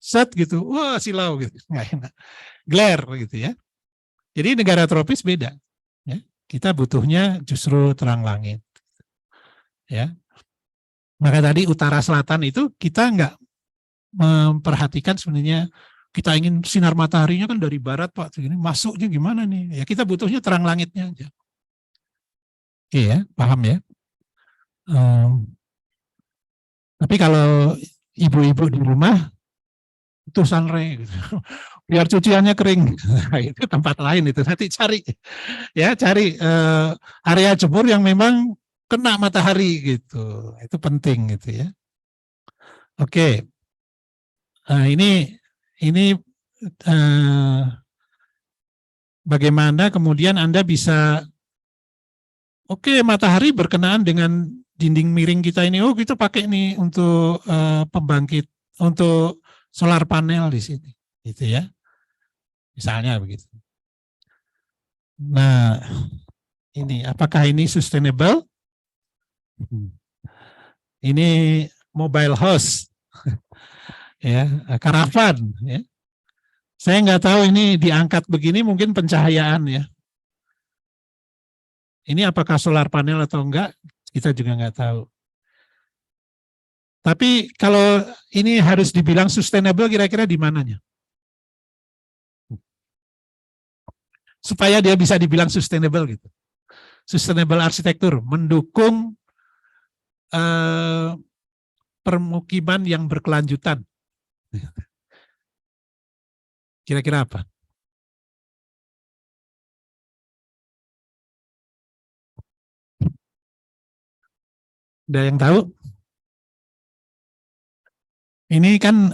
Set gitu, wah silau gitu, nggak enak, glare gitu ya. Jadi negara tropis beda, ya. Kita butuhnya justru terang langit, ya. Maka tadi utara selatan itu kita nggak memperhatikan sebenarnya kita ingin sinar mataharinya kan dari barat Pak, ini masuknya gimana nih? Ya kita butuhnya terang langitnya aja. Oke ya, paham ya. Tapi kalau ibu-ibu di rumah itu sunray gitu. Biar cuciannya kering. Nah, itu tempat lain itu nanti cari ya, cari area jemur yang memang kena matahari gitu. Itu penting gitu ya. Oke. Nah, ini bagaimana kemudian Anda bisa Oke, matahari berkenaan dengan dinding miring kita ini. Oh, kita pakai nih untuk pembangkit, untuk solar panel di sini, gitu ya. Misalnya begitu. Nah, ini apakah ini sustainable? Ini mobile house, ya, karavan, ya. Saya nggak tahu ini diangkat begini mungkin pencahayaan ya. Ini apakah solar panel atau enggak, kita juga nggak tahu. Tapi kalau ini harus dibilang sustainable, kira-kira di mananya? Supaya dia bisa dibilang sustainable gitu. Sustainable arsitektur, mendukung permukiman yang berkelanjutan. Kira-kira apa? Ada yang tahu? Ini kan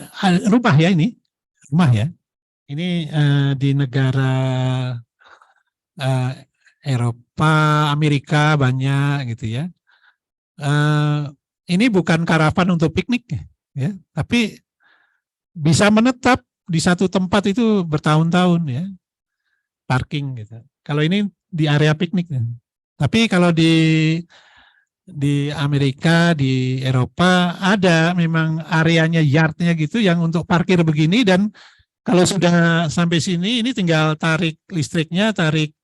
rumah ya ini, rumah ya. Ini di negara Eropa, Amerika banyak gitu ya. Ini bukan karavan untuk piknik ya, tapi bisa menetap di satu tempat itu bertahun-tahun ya, parking gitu. Kalau ini di area piknik, tapi kalau di Amerika, di Eropa ada memang areanya yardnya gitu yang untuk parkir begini, dan kalau sudah sampai sini ini tinggal tarik listriknya, tarik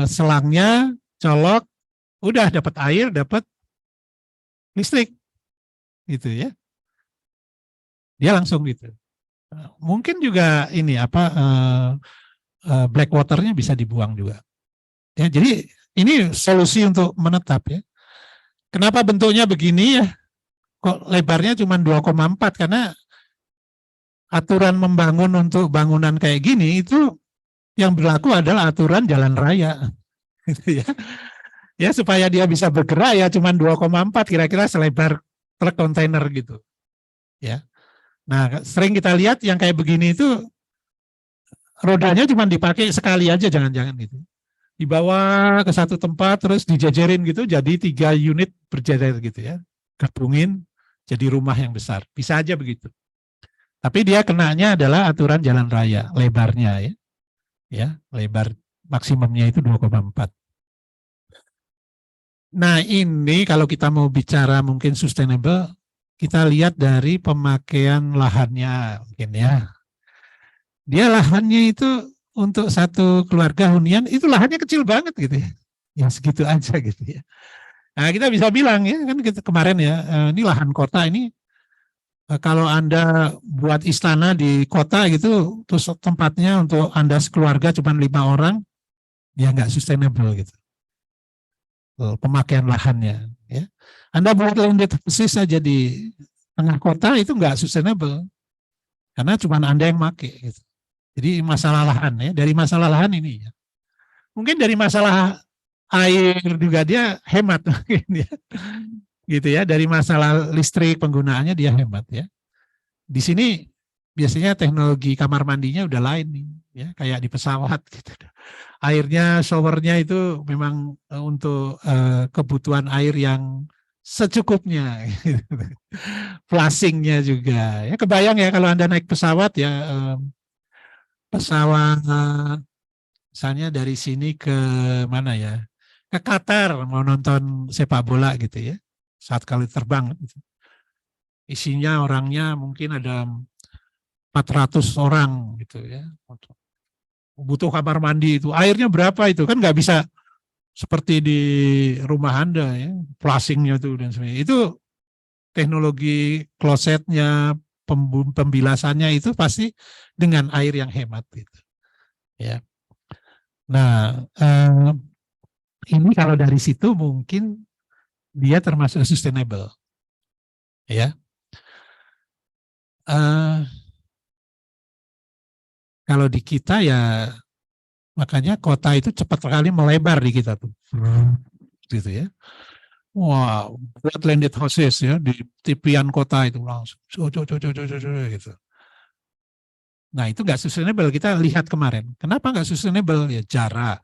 selangnya, colok, udah dapat air, dapat listrik gitu ya. Dia langsung gitu. Mungkin juga ini apa black waternya bisa dibuang juga. Ya, jadi ini solusi untuk menetap ya. Kenapa bentuknya begini ya? Kok lebarnya cuma 2,4? Karena aturan membangun untuk bangunan kayak gini itu yang berlaku adalah aturan jalan raya. Gitu ya. Ya supaya dia bisa bergerak ya cuma 2,4, kira-kira selebar truk kontainer gitu. Ya. Nah, sering kita lihat yang kayak begini itu rodanya cuma dipakai sekali aja, jangan-jangan gitu. Dibawa ke satu tempat terus dijajarin gitu, jadi 3 unit berjajar gitu ya, gabungin jadi rumah yang besar, bisa aja begitu. Tapi dia kenanya adalah aturan jalan raya, lebarnya ya lebar maksimumnya itu 2,4. Nah ini kalau kita mau bicara mungkin sustainable, kita lihat dari pemakaian lahannya mungkin ya. Dia lahannya itu untuk satu keluarga hunian itu lahannya kecil banget gitu ya, yang segitu aja gitu ya. Nah kita bisa bilang ya kan kita kemarin ya, ini lahan kota ini kalau Anda buat istana di kota gitu, terus tempatnya untuk Anda sekeluarga cuma 5 orang, ya nggak sustainable gitu. Pemakaian lahannya ya. Anda buat landed houses saja di tengah kota itu nggak sustainable karena cuma Anda yang pakai gitu. Jadi masalah lahan ya, dari masalah lahan ini ya. Mungkin dari masalah air juga dia hemat mungkin ya. Gitu ya, dari masalah listrik penggunaannya dia hemat ya. Di sini biasanya teknologi kamar mandinya udah lain nih ya, kayak di pesawat gitu. Airnya, showernya itu memang untuk kebutuhan air yang secukupnya. Flushingnya juga. Ya kebayang ya kalau Anda naik pesawat ya, pesawat misalnya dari sini ke mana ya, ke Qatar mau nonton sepak bola gitu ya, saat kali terbang gitu. Isinya orangnya mungkin ada 400 orang gitu ya, butuh kamar mandi itu, airnya berapa itu kan nggak bisa seperti di rumah Anda ya, flushingnya tuh dan sebagainya. Itu teknologi klosetnya, pembilasannya itu pasti dengan air yang hemat gitu. Ya. Nah, ini kalau dari situ mungkin dia termasuk sustainable. Ya. Kalau di kita ya makanya kota itu cepat sekali melebar di kita tuh. Gitu ya. Wah, buat landed houses ya di tepian kota itu langsung gitu. Nah itu nggak sustainable, kita lihat kemarin. Kenapa nggak sustainable? Ya jarak.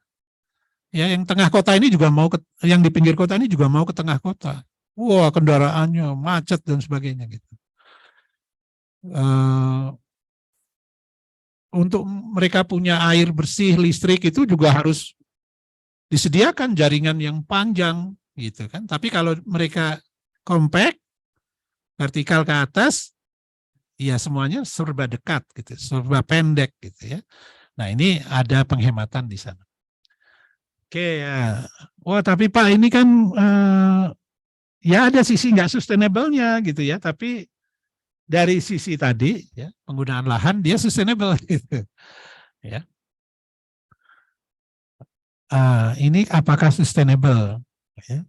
Ya, yang tengah kota ini juga mau yang di pinggir kota ini juga mau ke tengah kota. Wah, kendaraannya macet dan sebagainya gitu. Untuk mereka punya air bersih, listrik itu juga harus disediakan jaringan yang panjang gitu kan. Tapi kalau mereka compact, vertikal ke atas, ya semuanya serba dekat gitu, serba pendek gitu ya. Nah, ini ada penghematan di sana. Oke ya. Wah, tapi Pak ini kan ya ada sisi nggak sustainable-nya gitu ya, tapi dari sisi tadi ya penggunaan lahan dia sustainable gitu ya. Ini apakah sustainable? Ya.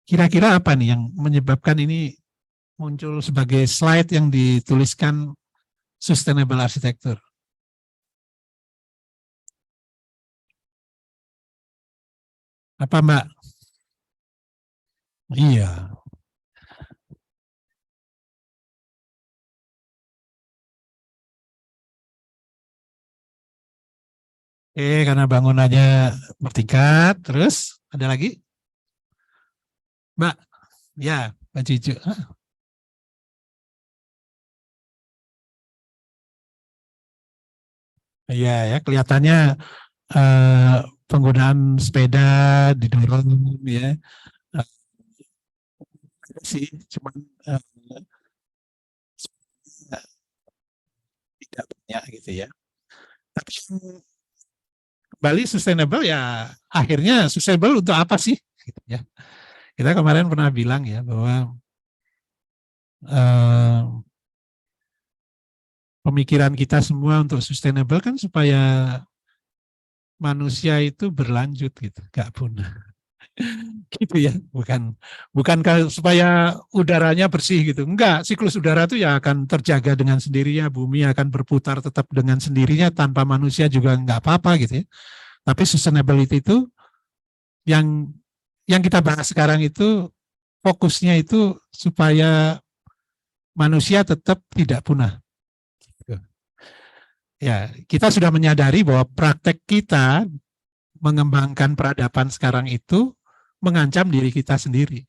Kira-kira apa nih yang menyebabkan ini muncul sebagai slide yang dituliskan sustainable architecture? Apa Mbak? Iya. Karena bangunannya bertingkat, terus ada lagi? Mbak, ya, Mbak Cicu. Iya ya, kelihatannya eh, penggunaan sepeda didorong ya. Eh, sih, cuman tidak banyak gitu ya. Tapi Bali sustainable ya akhirnya sustainable untuk apa sih? Gitu ya. Kita kemarin pernah bilang ya bahwa eh, pemikiran kita semua untuk sustainable kan supaya manusia itu berlanjut gitu, gak punah. Gitu ya, bukan supaya udaranya bersih gitu. Enggak, siklus udara itu ya akan terjaga dengan sendirinya, bumi akan berputar tetap dengan sendirinya tanpa manusia juga enggak apa-apa gitu ya. Tapi sustainability itu yang kita bahas sekarang itu fokusnya itu supaya manusia tetap tidak punah. Ya, kita sudah menyadari bahwa praktek kita mengembangkan peradaban sekarang itu mengancam diri kita sendiri.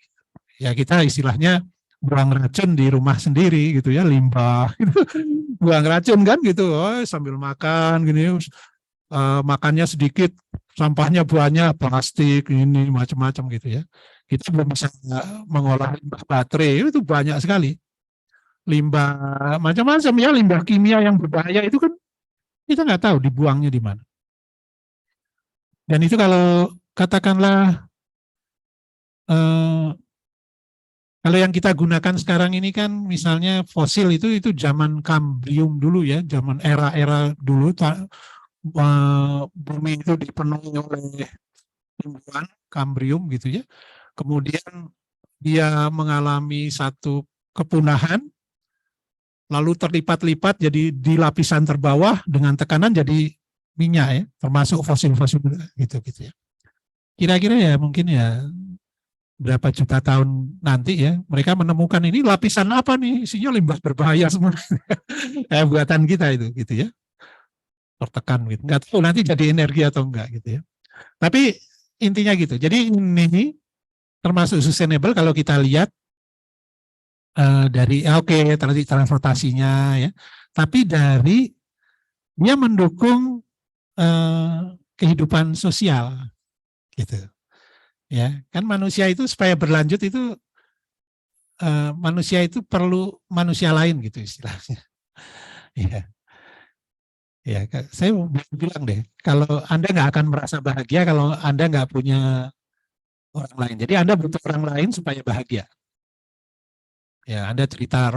Ya kita istilahnya buang racun di rumah sendiri gitu ya, limbah gitu. Buang racun kan gitu, sambil makan gini, makannya sedikit, sampahnya banyak, plastik ini macam-macam gitu ya. Kita belum bisa mengolah limbah baterai, itu banyak sekali. Limbah macam-macam ya, limbah kimia yang berbahaya itu kan kita nggak tahu dibuangnya di mana. Dan itu kalau katakanlah kalau yang kita gunakan sekarang ini kan misalnya fosil itu zaman Kambrium dulu ya, zaman era-era dulu bumi itu dipenuhi oleh tumbuhan Kambrium gitu ya. Kemudian dia mengalami satu kepunahan, lalu terlipat-lipat jadi di lapisan terbawah dengan tekanan jadi minyak ya, termasuk fosil-fosil gitu ya. Kira-kira ya mungkin ya berapa juta tahun nanti ya mereka menemukan ini lapisan apa nih, isinya limbah berbahaya semua. Buatan kita itu gitu ya, tertekan gitu, nggak tahu nanti jadi energi atau enggak gitu ya, tapi intinya gitu. Jadi ini termasuk sustainable kalau kita lihat dari oke, transportasinya ya, tapi dari dia mendukung kehidupan sosial gitu ya. Kan manusia itu supaya berlanjut itu manusia itu perlu manusia lain gitu istilahnya. Ya, ya. Saya bilang deh, kalau Anda nggak akan merasa bahagia kalau Anda nggak punya orang lain. Jadi Anda butuh orang lain supaya bahagia. Ya, Anda cerita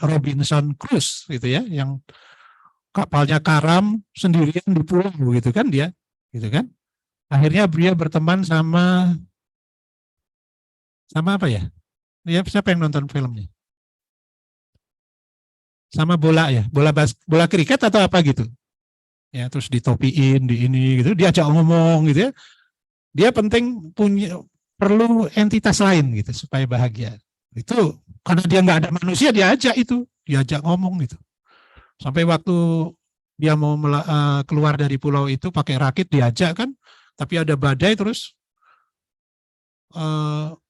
Robinson Crusoe gitu ya, yang kapalnya karam sendirian di pulau gitu kan dia, gitu kan. Akhirnya dia berteman sama apa ya? Dia siapa yang nonton filmnya? Sama bola ya, bola kriket atau apa gitu. Ya, terus ditopiin di ini gitu, diajak ngomong gitu ya. Dia penting perlu entitas lain gitu supaya bahagia. Itu karena dia nggak ada manusia, diajak ngomong gitu. Sampai waktu dia mau keluar dari pulau itu pakai rakit diajak kan, tapi ada badai terus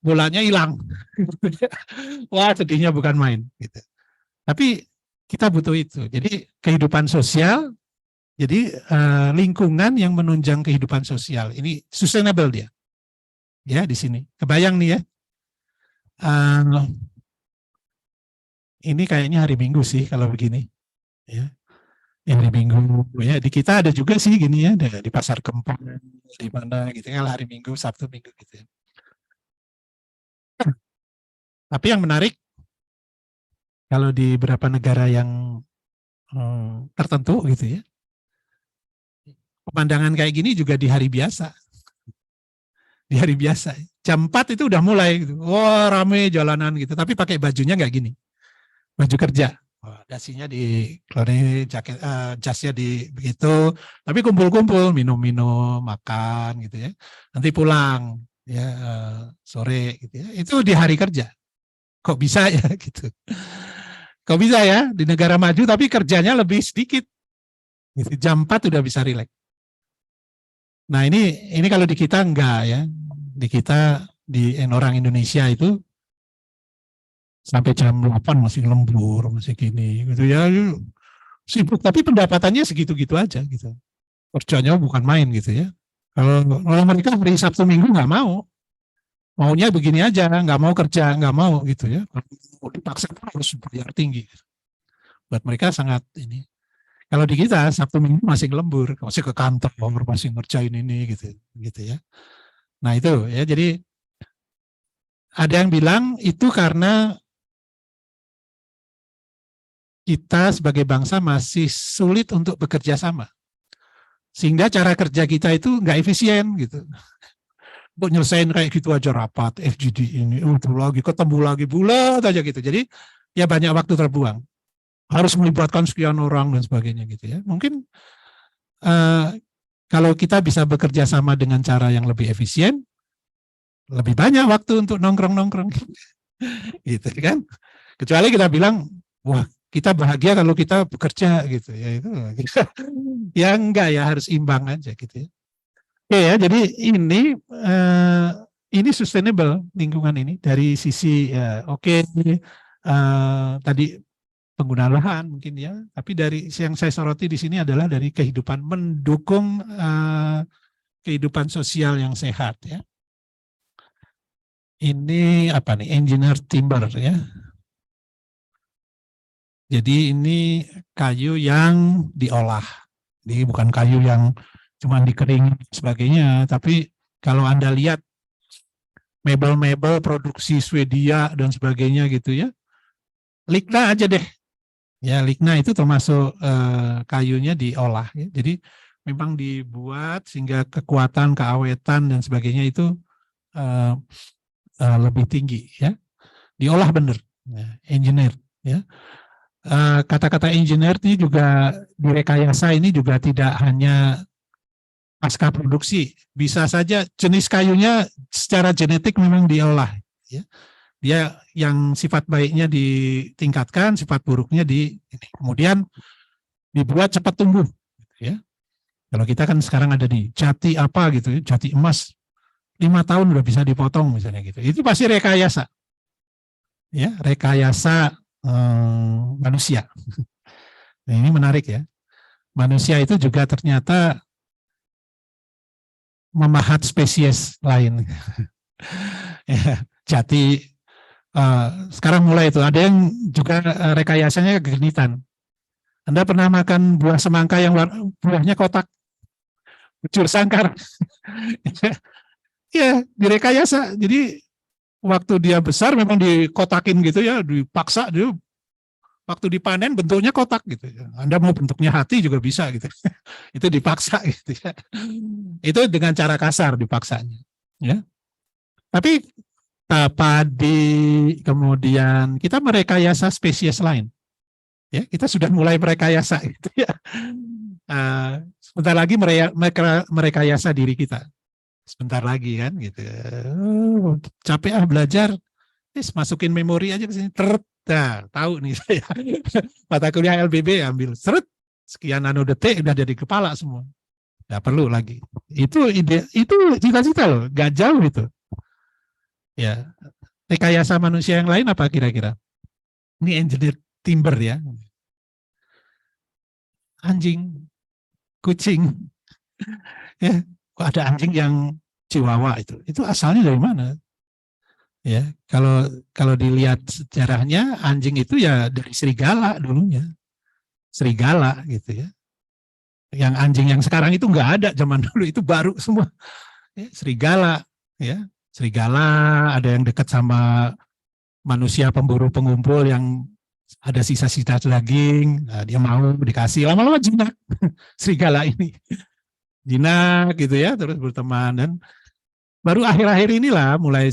bolanya hilang. Wah, sedihnya bukan main gitu. Tapi kita butuh itu. Jadi kehidupan sosial, jadi lingkungan yang menunjang kehidupan sosial. Ini sustainable dia. Ya, di sini. Kebayang nih ya. Ini kayaknya hari Minggu sih kalau begini. Ya. Hari Minggu ya, di kita ada juga sih gini ya, di Pasar Kempang di mana gitu ya, hari Minggu, Sabtu Minggu gitu ya. Tapi yang menarik kalau di beberapa negara yang tertentu gitu ya, pemandangan kayak gini juga di hari biasa. Di hari biasa. Jam 4 itu udah mulai gitu. Wah, rame jalanan gitu, tapi pakai bajunya nggak gini. Baju kerja. Dasinya di jaket, jasnya di begitu, tapi kumpul-kumpul, minum-minum, makan gitu ya. Nanti pulang ya sore gitu ya. Itu di hari kerja. Kok bisa ya gitu. Kok bisa ya di negara maju tapi kerjanya lebih sedikit. Gitu. Jam 4 udah bisa rileks. Nah, ini kalau di kita enggak ya. Di kita di orang Indonesia itu sampai jam 8 masih lembur, masih gini gitu ya. Sibuk tapi pendapatannya segitu-gitu aja gitu. Kerjanya bukan main gitu ya. Kalau mereka hari Sabtu Minggu nggak mau. Maunya begini aja, nggak mau kerja, nggak mau gitu ya. Kalau dipaksa harus bayar tinggi. Buat mereka sangat ini. Kalau di kita Sabtu Minggu masih lembur, masih ke kantor, masih ngerjain ini gitu ya. Nah itu ya, jadi ada yang bilang itu karena kita sebagai bangsa masih sulit untuk bekerja sama, sehingga cara kerja kita itu nggak efisien gitu. Untuk nyelesain kayak gitu aja rapat, FGD ini, itu lagi ketemu lagi bulat aja gitu. Jadi ya banyak waktu terbuang. Harus melibatkan sekian orang dan sebagainya gitu ya. Mungkin kalau kita bisa bekerja sama dengan cara yang lebih efisien, lebih banyak waktu untuk nongkrong-nongkrong gitu kan. Kecuali kita bilang, wah kita bahagia kalau kita bekerja gitu ya, itu ya enggak ya, harus imbang aja gitu ya. Oke ya, jadi ini sustainable lingkungan ini dari sisi oke, tadi penggunaan lahan mungkin ya, tapi dari yang saya soroti di sini adalah dari kehidupan mendukung kehidupan sosial yang sehat ya. Ini apa nih, engineer timber ya. Jadi ini kayu yang diolah. Jadi bukan kayu yang cuma dikering sebagainya, tapi kalau Anda lihat mebel-mebel produksi Swedia dan sebagainya gitu ya, ligna aja deh. Ya, ligna itu termasuk kayunya diolah ya. Jadi memang dibuat sehingga kekuatan, keawetan dan sebagainya itu lebih tinggi ya. Diolah benar, ya, engineer ya. Kata-kata engineer ini juga direkayasa, ini juga tidak hanya pasca produksi, bisa saja jenis kayunya secara genetik memang diolah ya. Dia yang sifat baiknya ditingkatkan, sifat buruknya kemudian dibuat cepat tumbuh ya. Kalau kita kan sekarang ada di jati apa gitu ya, jati emas 5 tahun udah bisa dipotong misalnya gitu. Itu pasti rekayasa. Ya, rekayasa manusia. Nah, ini menarik ya. Manusia itu juga ternyata memahat spesies lain. Ya, jati sekarang mulai itu ada yang juga rekayasanya kegenitan. Anda pernah makan buah semangka yang buahnya kotak, bujur sangkar? Ya, direkayasa. Jadi waktu dia besar memang dikotakin gitu ya, dipaksa dia. Waktu dipanen bentuknya kotak gitu. Anda mau bentuknya hati juga bisa gitu. Itu dipaksa gitu ya. Itu dengan cara kasar dipaksanya. Ya. Tapi padi, kemudian kita merekayasa spesies lain. Ya, kita sudah mulai merekayasa gitu ya. Sebentar lagi merekayasa diri kita. Sebentar lagi kan gitu. Capek belajar, masukin memori aja ke sini. Nah, tahu nih saya mata kuliah LBB ambil seret sekian nanodetik udah jadi kepala semua. Nggak perlu lagi. Itu ide, itu cita-cita loh, nggak jauh itu. Ya, rekayasa manusia yang lain apa kira-kira? Ini engineer timber ya. Anjing, kucing, ya, kok ada anjing yang Chihuahua itu asalnya dari mana? Ya, kalau kalau dilihat sejarahnya anjing itu ya dari serigala dulunya, serigala gitu ya. Yang anjing yang sekarang itu nggak ada, zaman dulu itu baru semua. Ya, serigala, ya, serigala ada yang dekat sama manusia pemburu pengumpul yang ada sisa-sisa daging, nah dia mau dikasih, lama-lama jinak serigala ini, jinak gitu ya, terus berteman dan baru akhir-akhir inilah mulai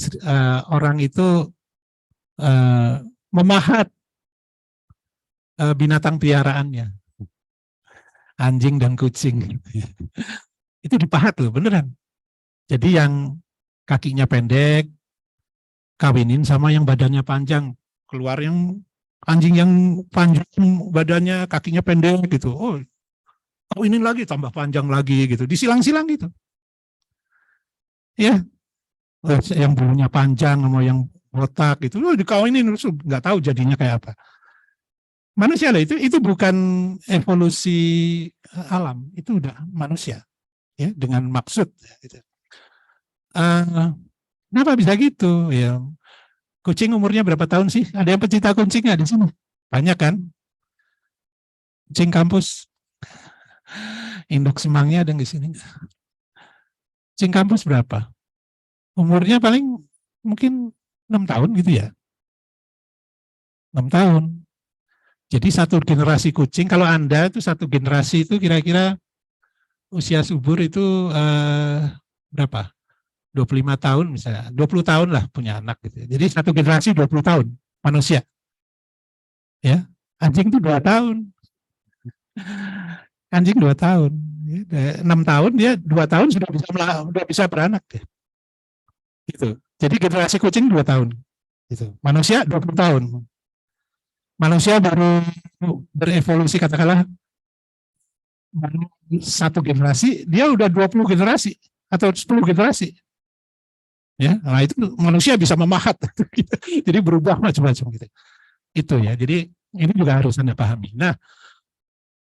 orang itu memahat binatang peliharaannya, anjing dan kucing. Itu dipahat loh, beneran. Jadi yang kakinya pendek, kawinin sama yang badannya panjang. Keluar yang anjing yang panjang badannya, kakinya pendek gitu. Oh, kawinin lagi, tambah panjang lagi gitu. Disilang-silang gitu. Ya, yang bulunya panjang sama yang botak gitu. Loh, dikawinin terus nggak tahu jadinya kayak apa. Manusia lah itu bukan evolusi alam, itu udah manusia ya dengan maksud. Gitu. Kenapa bisa gitu? Ya, kucing umurnya berapa tahun sih? Ada yang pecinta kucing nggak di sini? Banyak kan? Kucing kampus, induk semangnya ada di sini. Kucing kampus berapa? Umurnya paling mungkin 6 tahun gitu ya. 6 tahun. Jadi satu generasi kucing, kalau Anda itu satu generasi itu kira-kira usia subur itu berapa? 25 tahun misalnya, 20 tahun lah punya anak gitu. Jadi satu generasi 20 tahun manusia. Ya, anjing itu 2 tahun. Anjing 2 tahun. 6 tahun dia 2 tahun sudah bisa beranak ya. Gitu. Jadi generasi kucing 2 tahun. Gitu. Manusia 20 tahun. Manusia baru berevolusi katakanlah satu generasi, dia udah 20 generasi atau 10 generasi. Ya, nah itu manusia bisa memahat. Jadi berubah macam-macam gitu. Itu ya. Jadi ini juga harus Anda pahami. Nah,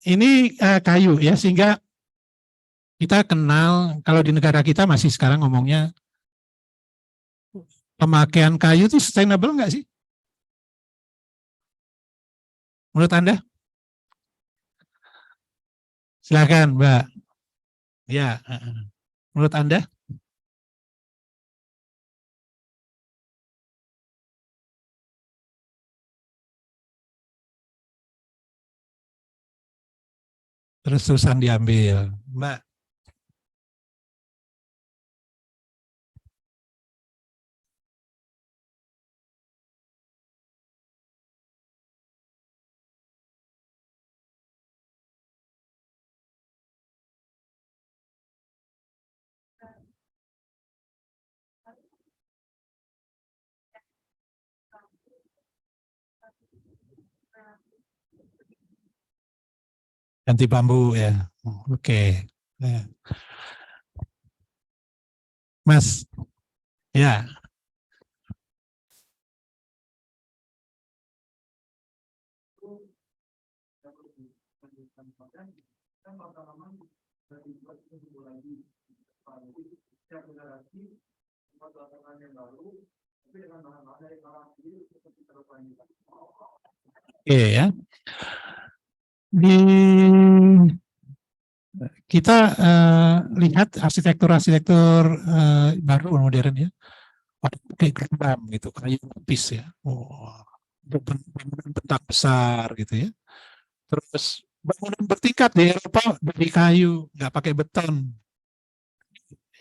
ini kayu ya, sehingga kita kenal kalau di negara kita masih sekarang ngomongnya pemakaian kayu itu sustainable nggak sih? Menurut Anda? Silakan, Mbak. Ya, menurut Anda? Terus-terusan diambil, Mbak. Ganti bambu ya. Oke. Ya. Mas, ya. Oke ya. Di kita lihat arsitektur-arsitektur baru modern ya, kayak gerbang gitu, kayu lapis ya, bangunan bentang besar gitu ya. Terus bangunan bertingkat di Eropa dari kayu, nggak pakai beton,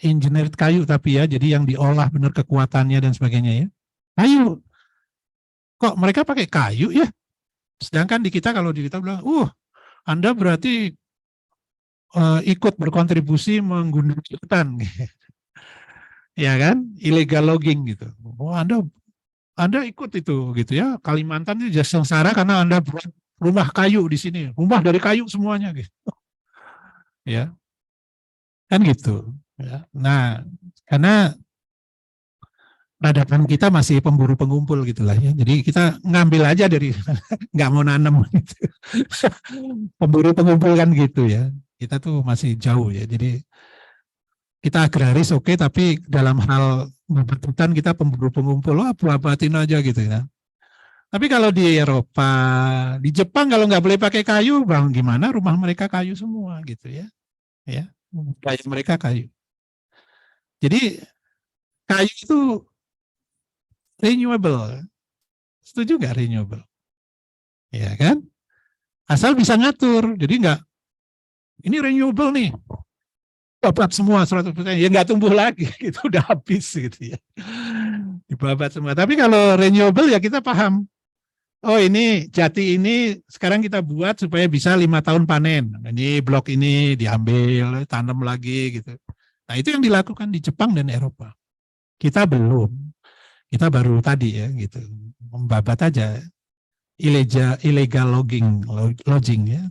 engineered kayu tapi ya, jadi yang diolah benar kekuatannya dan sebagainya ya. Kayu, kok mereka pakai kayu ya? Sedangkan di kita kalau di kita bilang, Anda berarti ikut berkontribusi menggunakan hutan, ya kan? Illegal logging gitu. Anda ikut itu gitu ya. Kalimantan itu jadi sengsara karena Anda buat rumah kayu di sini, rumah dari kayu semuanya gitu. Ya, kan gitu. Ya. Nah, karena peradaban kita masih pemburu pengumpul gitulah ya. Jadi kita ngambil aja dari nggak mau nanam gitu. Pemburu pengumpul kan gitu ya. Kita tuh masih jauh ya. Jadi kita agraris oke, tapi dalam hal hutan kita pemburu pengumpul, buah-buahin aja gitu ya. Tapi kalau di Eropa, di Jepang kalau nggak boleh pakai kayu, bang gimana? Rumah mereka kayu semua gitu ya. Ya, kayu mereka kayu. Jadi kayu itu renewable. Setuju nggak renewable? Ya kan? Asal bisa ngatur. Jadi nggak, ini renewable nih, babat semua 100%, ya nggak tumbuh lagi, itu udah habis gitu ya. Dibabat semua. Tapi kalau renewable ya kita paham. Oh ini jati ini sekarang kita buat supaya bisa 5 tahun panen. Ini blok ini diambil, tanam lagi gitu. Nah itu yang dilakukan di Jepang dan Eropa. Kita belum. Kita baru tadi ya gitu. Membabat aja. Illegal logging ya.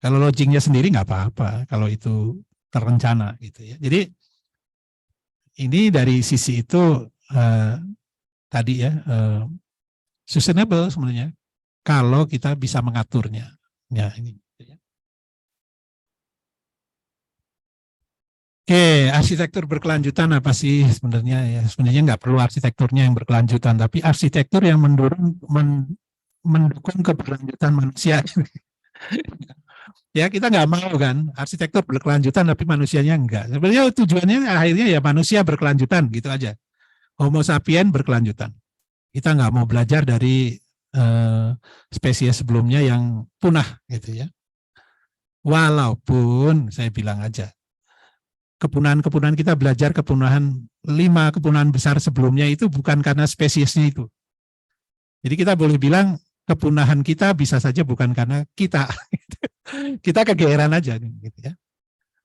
Kalau loggingnya sendiri nggak apa-apa. Kalau itu terencana gitu ya. Jadi ini dari sisi itu tadi ya sustainable sebenarnya kalau kita bisa mengaturnya. Ya ini. Oke, arsitektur berkelanjutan apa sih sebenarnya ya? Sebenarnya nggak perlu arsitekturnya yang berkelanjutan, tapi arsitektur yang mendukung keberlanjutan manusia. Ya kita nggak mau kan arsitektur berkelanjutan tapi manusianya enggak. Sebenarnya tujuannya akhirnya ya manusia berkelanjutan gitu aja. Homo sapien berkelanjutan. Kita nggak mau belajar dari spesies sebelumnya yang punah gitu ya. Walaupun saya bilang aja kepunahan-kepunahan kita belajar kepunahan 5 kepunahan besar sebelumnya itu bukan karena spesiesnya itu. Jadi kita boleh bilang kepunahan kita bisa saja bukan karena kita. Kita kegeeran aja gitu ya.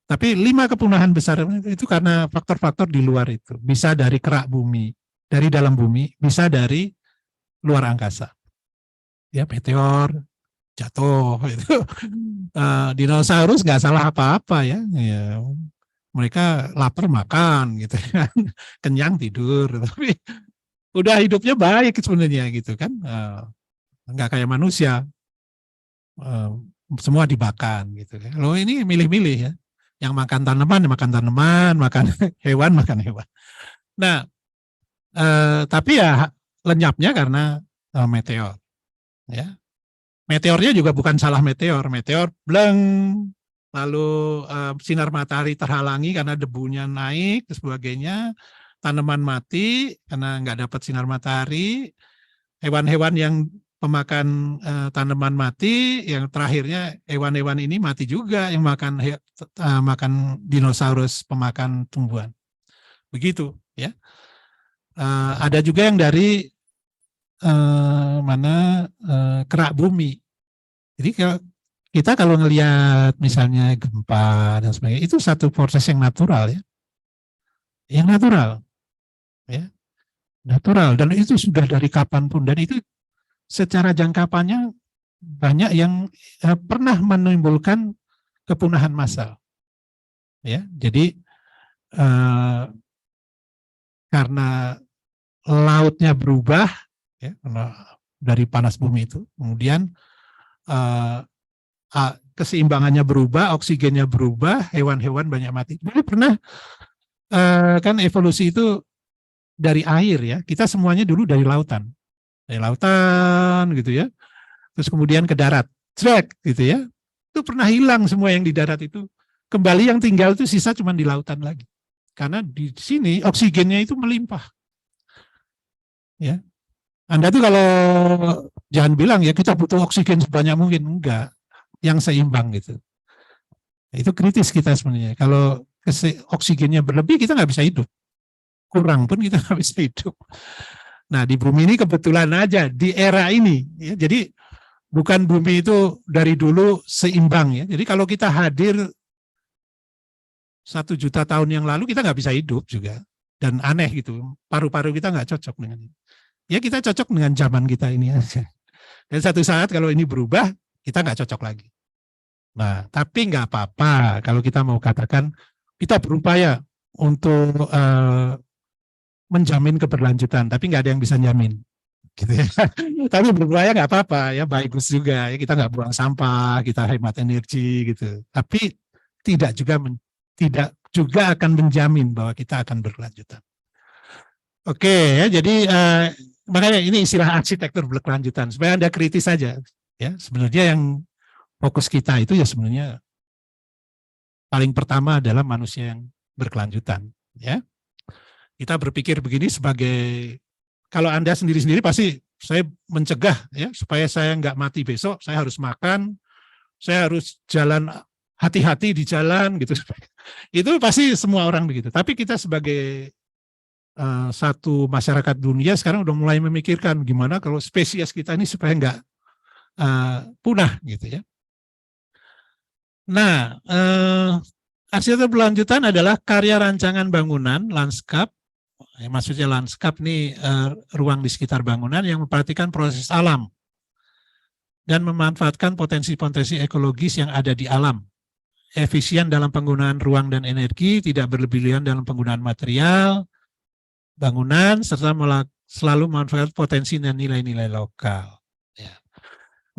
Tapi 5 kepunahan besar itu karena faktor-faktor di luar itu. Bisa dari kerak bumi, dari dalam bumi, bisa dari luar angkasa. Ya, meteor jatuh itu. Dinosaurus nggak salah apa-apa ya. Ya. Mereka lapar makan gitu kan, kenyang tidur, tapi udah hidupnya baik sebenarnya gitu kan, nggak kayak manusia, semua dimakan gitu. Kalau ini milih-milih ya, yang makan tanaman, makan hewan, makan hewan. Nah, tapi ya lenyapnya karena meteor, ya. Meteornya juga bukan salah meteor bleng. Lalu sinar matahari terhalangi karena debunya naik dan sebagainya, tanaman mati karena nggak dapat sinar matahari, hewan-hewan yang pemakan tanaman mati, yang terakhirnya hewan-hewan ini mati juga yang makan dinosaurus pemakan tumbuhan. Begitu ya. Ada juga yang dari kerak bumi. Jadi kita kalau ngelihat misalnya gempa dan sebagainya, itu satu proses yang natural ya. Yang natural. Ya. Natural. Dan itu sudah dari kapanpun. Dan itu secara jangka panjang banyak yang pernah menimbulkan kepunahan massal. Ya. Jadi karena lautnya berubah ya, dari panas bumi itu, kemudian keseimbangannya berubah, oksigennya berubah, hewan-hewan banyak mati. Dulu pernah kan evolusi itu dari air ya, kita semuanya dulu dari lautan gitu ya, terus kemudian ke darat, gitu ya, itu pernah hilang semua yang di darat itu, kembali yang tinggal itu sisa cuma di lautan lagi, karena di sini oksigennya itu melimpah. Ya, Anda tuh kalau jangan bilang ya kita butuh oksigen sebanyak mungkin, enggak. Yang seimbang gitu. Itu kritis kita sebenarnya. Kalau oksigennya berlebih kita nggak bisa hidup. Kurang pun kita nggak bisa hidup. Nah di bumi ini kebetulan aja di era ini. Ya, jadi bukan bumi itu dari dulu seimbang ya. Jadi kalau kita hadir 1 juta tahun yang lalu kita nggak bisa hidup juga. Dan aneh gitu. Paru-paru kita nggak cocok dengan ini. Ya kita cocok dengan zaman kita ini aja. Dan satu saat kalau ini berubah, kita nggak cocok lagi. Nah, tapi nggak apa-apa kalau kita mau katakan kita berupaya untuk menjamin keberlanjutan, tapi nggak ada yang bisa jamin. Gitu ya. Tapi berupaya nggak apa-apa ya, bagus juga ya, kita nggak buang sampah, kita hemat energi gitu. Tapi tidak juga akan menjamin bahwa kita akan berkelanjutan. Oke ya, jadi makanya ini istilah arsitektur berkelanjutan supaya Anda kritis saja ya. Sebenarnya yang fokus kita itu ya sebenarnya paling pertama adalah manusia yang berkelanjutan ya. Kita berpikir begini sebagai, kalau Anda sendiri-sendiri pasti saya mencegah ya supaya saya nggak mati besok, saya harus makan, saya harus jalan hati-hati di jalan gitu. Itu pasti semua orang begitu. Tapi kita sebagai satu masyarakat dunia sekarang udah mulai memikirkan gimana kalau spesies kita ini supaya nggak punah gitu ya. Nah, arsitektur berkelanjutan adalah karya rancangan bangunan, lanskap. Maksudnya lanskap nih ruang di sekitar bangunan yang memperhatikan proses alam dan memanfaatkan potensi-potensi ekologis yang ada di alam. Efisien dalam penggunaan ruang dan energi, tidak berlebihan dalam penggunaan material, bangunan, serta selalu memanfaatkan potensi dan nilai-nilai lokal. Ya.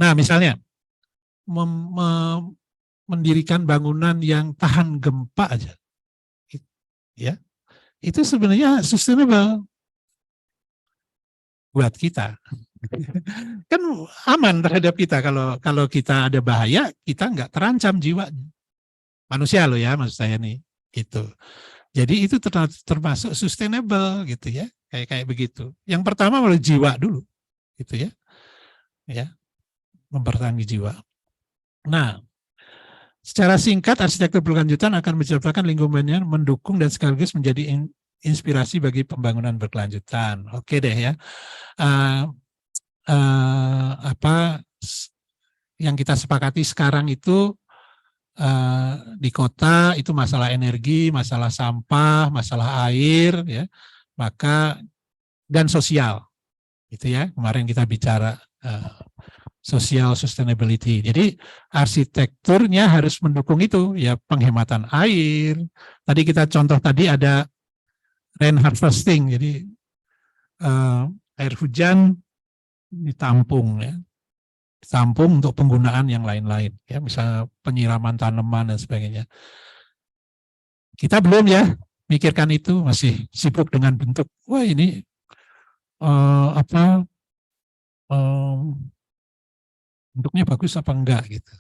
Nah, misalnya mendirikan bangunan yang tahan gempa aja, ya, itu sebenarnya sustainable buat kita. Kan aman terhadap kita, kalau kita ada bahaya, kita nggak terancam jiwanya. Manusia loh ya, maksud saya nih, gitu. Jadi itu termasuk sustainable gitu ya, kayak begitu. Yang pertama malah jiwa dulu, gitu ya, mempertahankan jiwa. Nah, secara singkat arsitektur berkelanjutan akan menciptakan lingkungannya mendukung dan sekaligus menjadi inspirasi bagi pembangunan berkelanjutan. Oke deh ya. Apa yang kita sepakati sekarang itu di kota itu masalah energi, masalah sampah, masalah air, ya, maka dan sosial, gitu ya. Kemarin kita bicara social sustainability. Jadi arsitekturnya harus mendukung itu, ya, penghematan air. Tadi kita contoh tadi ada rain harvesting, jadi air hujan ditampung, ya. Ditampung untuk penggunaan yang lain-lain, ya, misalnya penyiraman tanaman dan sebagainya. Kita belum ya mikirkan itu, masih sibuk dengan bentuk. Wah ini bentuknya bagus apa enggak gitu.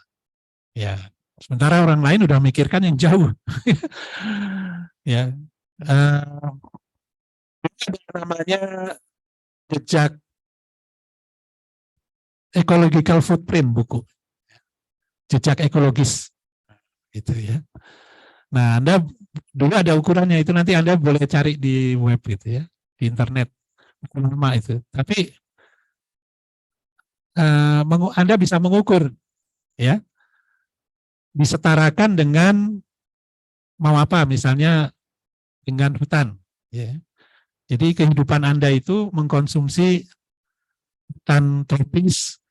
Ya, sementara orang lain udah mikirkan yang jauh. Ya, namanya jejak ecological footprint, buku jejak ekologis gitu ya. Nah, Anda dulu ada ukurannya, itu nanti Anda boleh cari di web gitu ya, di internet nama itu. Tapi Anda bisa mengukur, ya, disetarakan dengan mau apa, misalnya dengan hutan, ya. Jadi kehidupan Anda itu mengkonsumsi hutan tropis,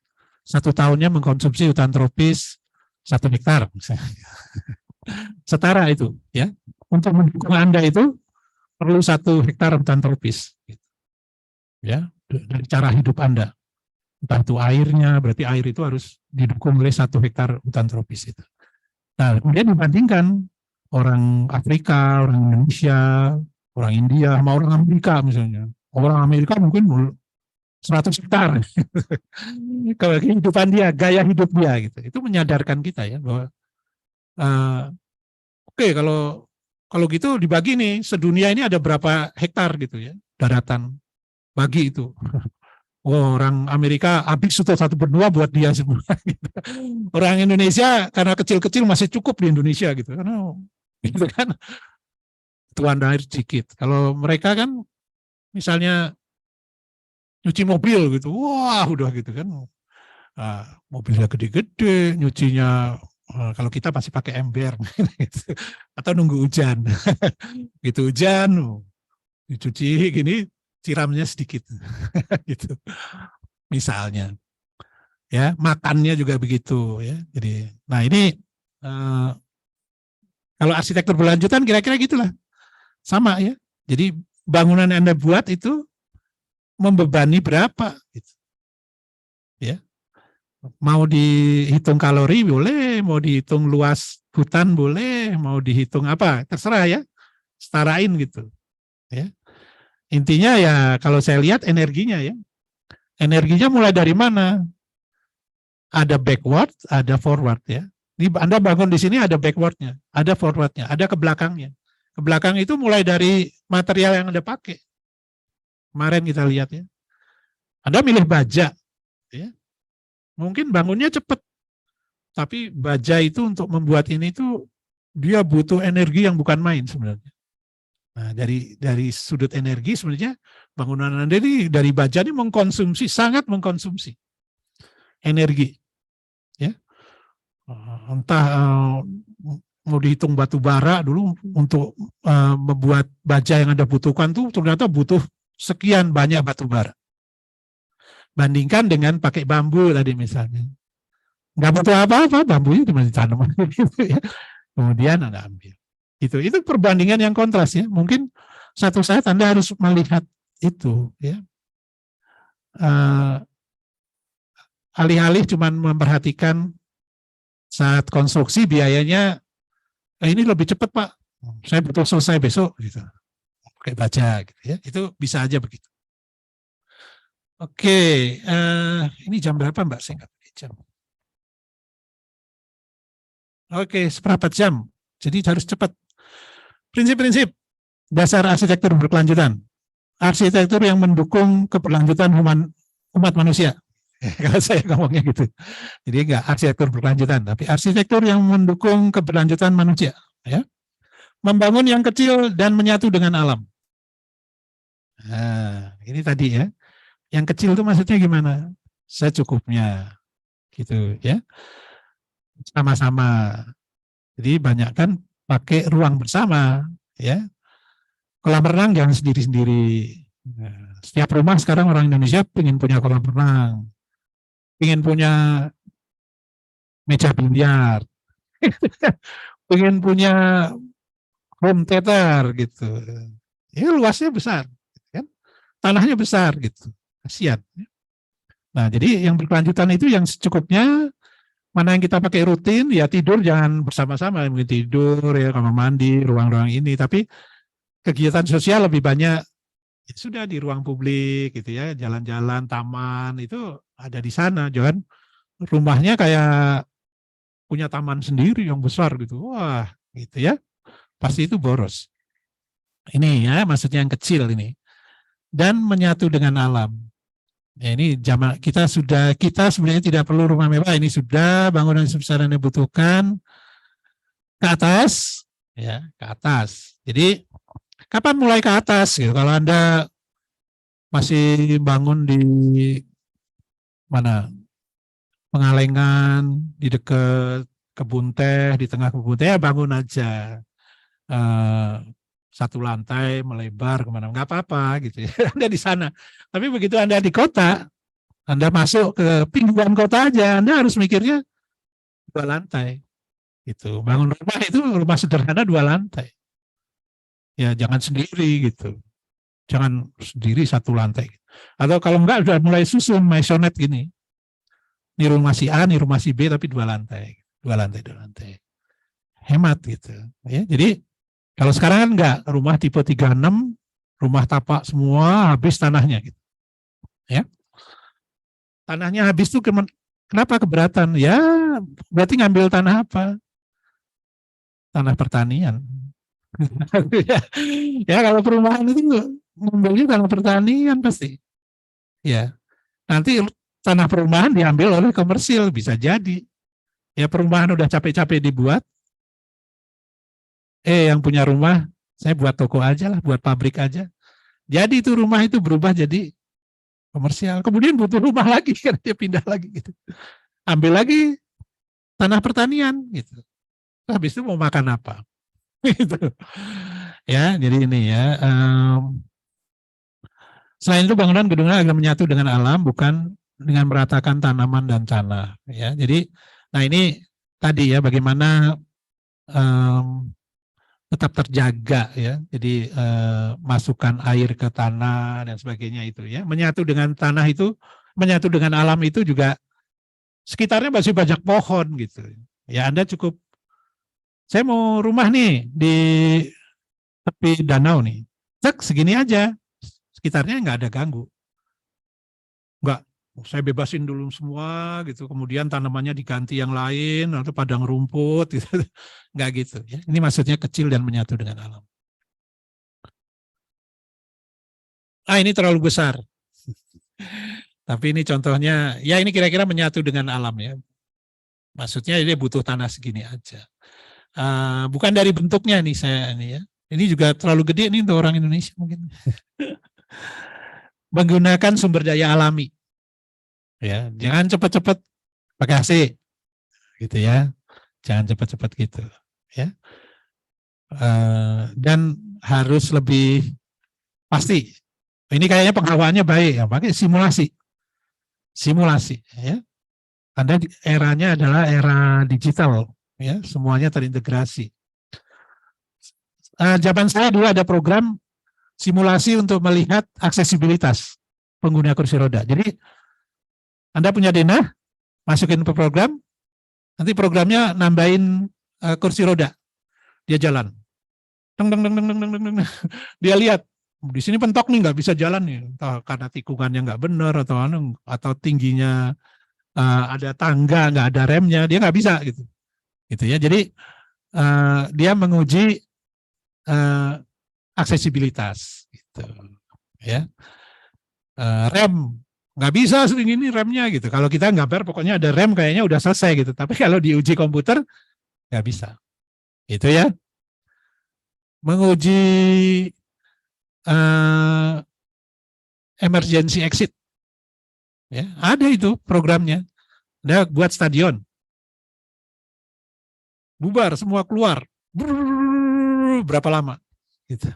1 tahunnya mengkonsumsi hutan tropis 1 hektar misalnya. Setara itu, ya. Untuk mendukung Anda itu perlu 1 hektar hutan tropis, ya, dari cara hidup Anda. Entah itu airnya, berarti air itu harus didukung oleh 1 hektar hutan tropis itu. Nah, kemudian dibandingkan orang Afrika, orang Indonesia, orang India, sama orang Amerika misalnya. Orang Amerika mungkin 100 hektar. Kalau kehidupan dia, gaya hidup dia gitu. Itu menyadarkan kita ya bahwa oke, kalau gitu dibagi nih, sedunia ini ada berapa hektar gitu ya, daratan, bagi itu. Orang Amerika habis itu 1/2 buat dia semua. Gitu. Orang Indonesia karena kecil-kecil masih cukup di Indonesia gitu. Karena gitu kan, tuan air sedikit. Kalau mereka kan misalnya nyuci mobil gitu, wah udah gitu kan, mobilnya gede-gede, nyucinya kalau kita masih pakai ember gitu. Atau nunggu hujan. Gitu hujan, dicuci gini, siramnya sedikit gitu misalnya. ya, makannya juga begitu, ya. Jadi, nah ini kalau arsitektur berlanjutan kira-kira gitulah, sama ya. Jadi bangunan yang Anda buat itu membebani berapa, gitu. Ya. Mau dihitung kalori boleh, mau dihitung luas hutan boleh, mau dihitung apa, terserah ya, setarain gitu. Ya. Intinya ya kalau saya lihat energinya ya, energinya mulai dari mana? Ada backward, ada forward ya. Anda bangun di sini ada backwardnya, ada forwardnya, ada ke belakangnya. Ke belakang itu mulai dari material yang Anda pakai. Kemarin kita lihat ya. Anda milih baja, ya. Mungkin bangunnya cepat, tapi baja itu untuk membuat ini tuh dia butuh energi yang bukan main sebenarnya. Nah, dari sudut energi sebenarnya bangunan Anda ini dari baja ini sangat mengkonsumsi energi. Ya. Entah mau dihitung batu bara dulu untuk membuat baja yang Anda butuhkan tuh ternyata butuh sekian banyak batu bara. Bandingkan dengan pakai bambu tadi misalnya. Nggak butuh apa-apa, bambunya cuma ditanam gitu ya. Kemudian Anda ambil. Itu perbandingan yang kontras ya. Mungkin satu saat Anda harus melihat itu ya. Alih-alih cuma memperhatikan saat konstruksi biayanya ini lebih cepat Pak. Saya butuh selesai besok gitu. Pakai baja gitu ya. Itu bisa aja begitu. Oke, ini jam berapa Mbak? Saya nggak pakai jam. Oke, seperempat jam. Jadi harus cepat. Prinsip-prinsip dasar arsitektur berkelanjutan. Arsitektur yang mendukung keberlanjutan umat manusia. Kalau saya ngomongnya gitu. Jadi enggak arsitektur berkelanjutan, tapi arsitektur yang mendukung keberlanjutan manusia. Ya. Membangun yang kecil dan menyatu dengan alam. Nah, ini tadi ya. Yang kecil itu maksudnya gimana? Secukupnya. Gitu ya. Sama-sama. Jadi banyak kan pakai ruang bersama, ya. Kolam renang jangan sendiri-sendiri. Nah, setiap rumah sekarang orang Indonesia pengen punya kolam renang, pengen punya meja biliar, pengen punya home theater gitu. Ya luasnya besar, kan? Tanahnya besar gitu. Kasihan. Nah, jadi yang berkelanjutan itu yang secukupnya. Mana yang kita pakai rutin, ya tidur jangan bersama-sama, mungkin tidur ya kamar mandi, ruang-ruang ini, tapi kegiatan sosial lebih banyak ya sudah di ruang publik gitu ya, jalan-jalan, taman itu ada di sana, jangan rumahnya kayak punya taman sendiri yang besar gitu, wah gitu ya, pasti itu boros. Ini ya maksudnya yang kecil ini, dan menyatu dengan alam. Ya, ini zaman kita sebenarnya tidak perlu rumah mewah, ini sudah bangunan sebesar yang dibutuhkan ke atas, ya ke atas. Jadi kapan mulai ke atas? Gitu. Kalau Anda masih bangun di mana Pengalengan, di dekat kebun teh, di tengah kebun teh, ya bangun aja. Satu lantai melebar kemana, nggak apa-apa gitu ya. Anda di sana. Tapi begitu Anda di kota, Anda masuk ke pinggiran kota aja, Anda harus mikirnya 2 lantai. Gitu. Bangun rumah itu rumah sederhana 2 lantai. Ya jangan sendiri gitu. Jangan sendiri 1 lantai. Atau kalau enggak sudah mulai susun maisonette gini. Ini rumah si A, ini rumah si B tapi 2 lantai. 2 lantai, 2 lantai. Hemat gitu. Ya, jadi kalau sekarang kan enggak, rumah tipe 36, rumah tapak semua habis tanahnya gitu. Ya. Tanahnya habis tuh kenapa keberatan? Ya, berarti ngambil tanah apa? Tanah pertanian. Ya, kalau perumahan itu ngambilnya tanah pertanian pasti. Ya, nanti tanah perumahan diambil oleh komersil, bisa jadi. Ya, perumahan udah capek-capek dibuat. Yang punya rumah, saya buat toko aja lah, buat pabrik aja. Jadi itu rumah itu berubah jadi komersial. Kemudian butuh rumah lagi, kan dia pindah lagi gitu. Ambil lagi tanah pertanian gitu. Habis itu mau makan apa? Gitu. Ya, jadi ini ya. Selain itu bangunan gedungnya agar menyatu dengan alam, bukan dengan meratakan tanaman dan tanah. Ya, jadi, nah ini tadi ya bagaimana tetap terjaga ya. Jadi masukkan air ke tanah dan sebagainya itu ya. Menyatu dengan tanah itu, menyatu dengan alam itu juga sekitarnya masih banyak pohon gitu. Ya Anda cukup, saya mau rumah nih di tepi danau nih. Cek segini aja. Sekitarnya nggak ada ganggu. Nggak, saya bebasin dulu semua gitu. Kemudian tanamannya diganti yang lain atau padang rumput gitu. Nggak gitu ya. Ini maksudnya kecil dan menyatu dengan alam. Ini terlalu besar. Tapi ini contohnya, ya ini kira-kira menyatu dengan alam ya. Maksudnya dia butuh tanah segini aja. Bukan dari bentuknya nih saya ini ya. Ini juga terlalu gede nih untuk orang Indonesia mungkin. Menggunakan sumber daya alami. Ya, jangan cepat-cepat pakai AC gitu ya. Jangan cepat-cepat gitu ya. Dan harus lebih pasti. Ini kayaknya penghawaannya baik ya, pakai simulasi. Simulasi ya. Anda eranya adalah era digital ya, semuanya terintegrasi. Zaman saya dulu ada program simulasi untuk melihat aksesibilitas pengguna kursi roda. Jadi Anda punya denah, masukin ke program, nanti programnya nambahin kursi roda, dia jalan. Dia lihat di sini pentok nih nggak bisa jalan nih, entah karena tikungannya nggak benar atau tingginya ada tangga nggak ada remnya, dia nggak bisa gitu ya. Jadi dia menguji aksesibilitas gitu ya. Rem nggak bisa seperti ini remnya gitu. Kalau kita gambar pokoknya ada rem kayaknya udah selesai gitu. Tapi kalau diuji komputer nggak bisa. Itu ya. Menguji emergency exit. Ya, ada itu programnya. Ada buat stadion. Bubar semua keluar. Berapa lama? Gitu.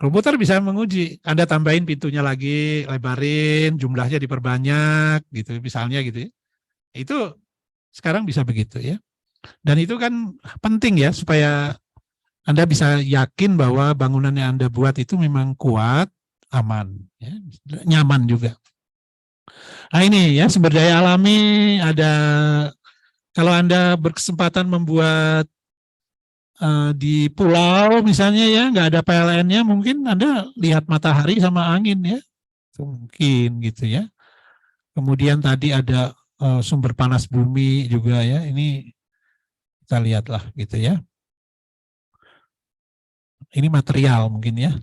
Komputer bisa menguji, Anda tambahin pintunya lagi, lebarin, jumlahnya diperbanyak, gitu, misalnya gitu ya. Itu sekarang bisa begitu ya. Dan itu kan penting ya, supaya Anda bisa yakin bahwa bangunan yang Anda buat itu memang kuat, aman, ya, nyaman juga. Nah ini ya, sumber daya alami ada, kalau Anda berkesempatan membuat di pulau misalnya ya nggak ada PLN-nya, mungkin Anda lihat matahari sama angin ya, mungkin gitu ya. Kemudian tadi ada sumber panas bumi juga ya, ini kita lihatlah gitu ya. Ini material mungkin ya.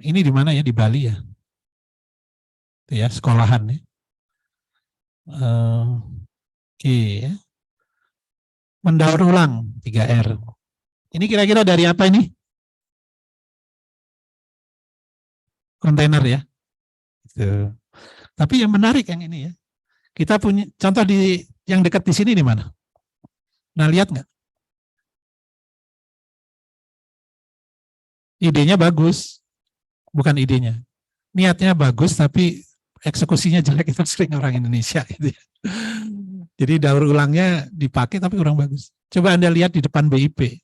Ini di mana ya, di Bali ya, itu ya sekolahan ya. Oke ya. Mendaur ulang 3R. Ini kira-kira dari apa ini? Kontainer ya. Gitu. Tapi yang menarik yang ini ya. Kita punya contoh di yang dekat di sini di mana? Nah, lihat nggak? Idenya bagus, bukan idenya. Niatnya bagus, tapi eksekusinya jelek, itu sering orang Indonesia. Gitu ya. Jadi daur ulangnya dipakai tapi kurang bagus. Coba Anda lihat di depan BIP,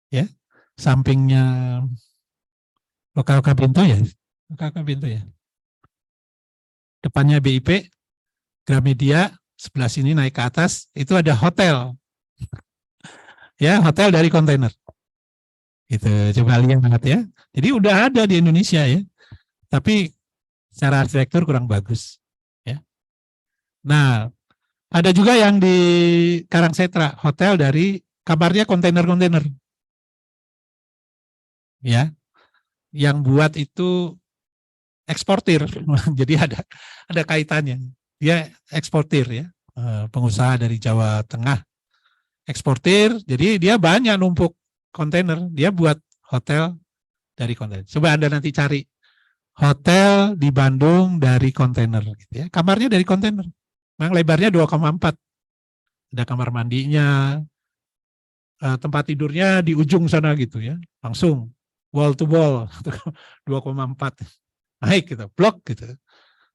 ya, sampingnya Lokal Kabinto ya, Lokal Kabinto ya. Depannya BIP, Gramedia, sebelah sini naik ke atas, itu ada hotel. Ya, hotel dari kontainer. Gitu, coba lihat ya. Jadi udah ada di Indonesia ya. Tapi secara arsitektur kurang bagus. Ya. Nah, ada juga yang di Karangsetra, hotel dari kabarnya kontainer-kontainer. Ya. Yang buat itu eksportir. Jadi ada kaitannya. Dia eksportir ya. Pengusaha dari Jawa Tengah eksportir, jadi dia banyak numpuk kontainer, dia buat hotel dari kontainer. Coba Anda nanti cari hotel di Bandung dari kontainer gitu ya. Kamarnya dari kontainer. Memang lebarnya 2,4. Ada kamar mandinya, tempat tidurnya di ujung sana gitu ya. Langsung wall to wall 2,4. naik gitu, blok gitu.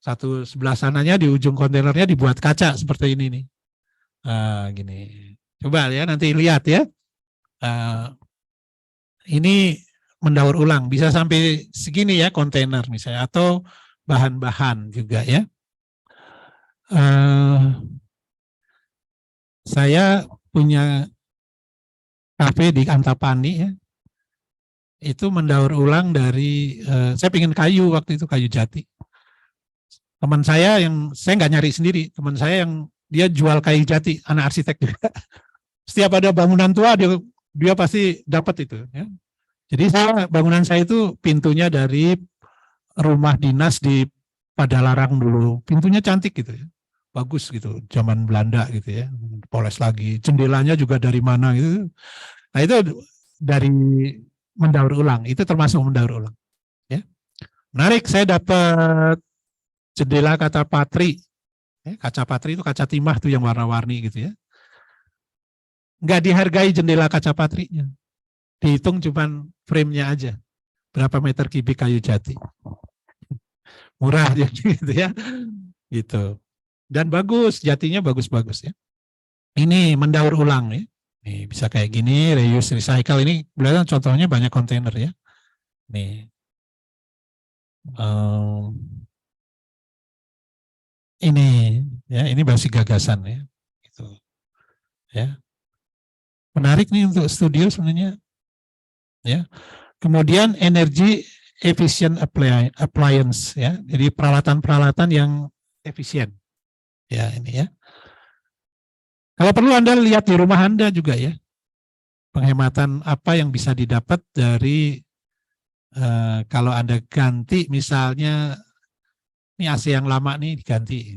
Satu sebelah sananya di ujung kontainernya dibuat kaca seperti ini nih. Gini. Coba ya nanti lihat ya. Ini mendaur ulang, bisa sampai segini ya kontainer misalnya, atau bahan-bahan juga ya. Saya punya kafe di Antapani ya, itu mendaur ulang dari, saya pengen kayu waktu itu, kayu jati. Teman saya saya nggak nyari sendiri, teman saya yang dia jual kayu jati, anak arsitek juga. Setiap ada bangunan tua dia pasti dapat itu. Ya. Jadi bangunan saya itu pintunya dari rumah dinas di Padalarang dulu, pintunya cantik gitu ya, bagus gitu, zaman Belanda gitu ya, poles lagi, jendelanya juga dari mana gitu. Nah itu dari mendaur ulang, itu termasuk mendaur ulang. Ya. Menarik, saya dapat jendela kaca patri. Kaca patri itu kaca timah tuh yang warna-warni gitu ya. Nggak dihargai jendela kaca patrinya. Dihitung cuman frame-nya aja. Berapa meter kubik kayu jati. Murah gitu ya. Gitu. Dan bagus, jatinya bagus-bagus ya. Ini mendaur ulang ya. Nih, bisa kayak gini, reuse, recycle. Ini belajar contohnya banyak kontainer ya. Nih. Ini ya, ini masih gagasan ya. Gitu. Ya. Menarik nih untuk studio sebenarnya. Ya. Kemudian energy efficient appliance ya. Jadi peralatan-peralatan yang efisien. Ya, ini ya. Kalau perlu Anda lihat di rumah Anda juga ya. Penghematan apa yang bisa didapat dari kalau Anda ganti misalnya ini AC yang lama nih diganti.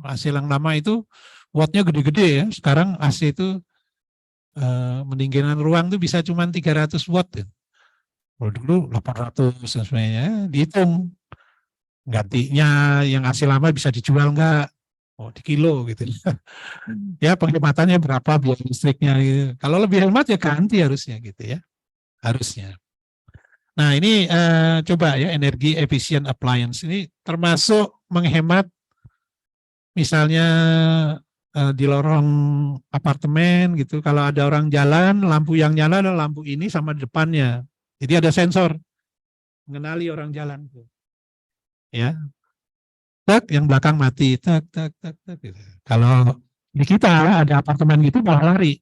AC yang lama itu wattnya gede-gede ya. Sekarang AC itu pendinginan ruang tuh bisa cuma 300 watt. Ya. Kalau dulu 800 sebenarnya, dihitung gantinya yang AC lama bisa dijual enggak? Oh, di kilo gitu. Ya penghematannya berapa biaya listriknya gitu. Kalau lebih hemat ya ganti harusnya gitu ya. Harusnya. Nah ini coba ya energi efficient appliance ini termasuk menghemat misalnya di lorong apartemen gitu. Kalau ada orang jalan, lampu yang nyala adalah lampu ini sama depannya. Jadi ada sensor mengenali orang jalan. Ya, tak yang belakang mati, tak. Gitu. Kalau di kita ada apartemen gitu malah lari.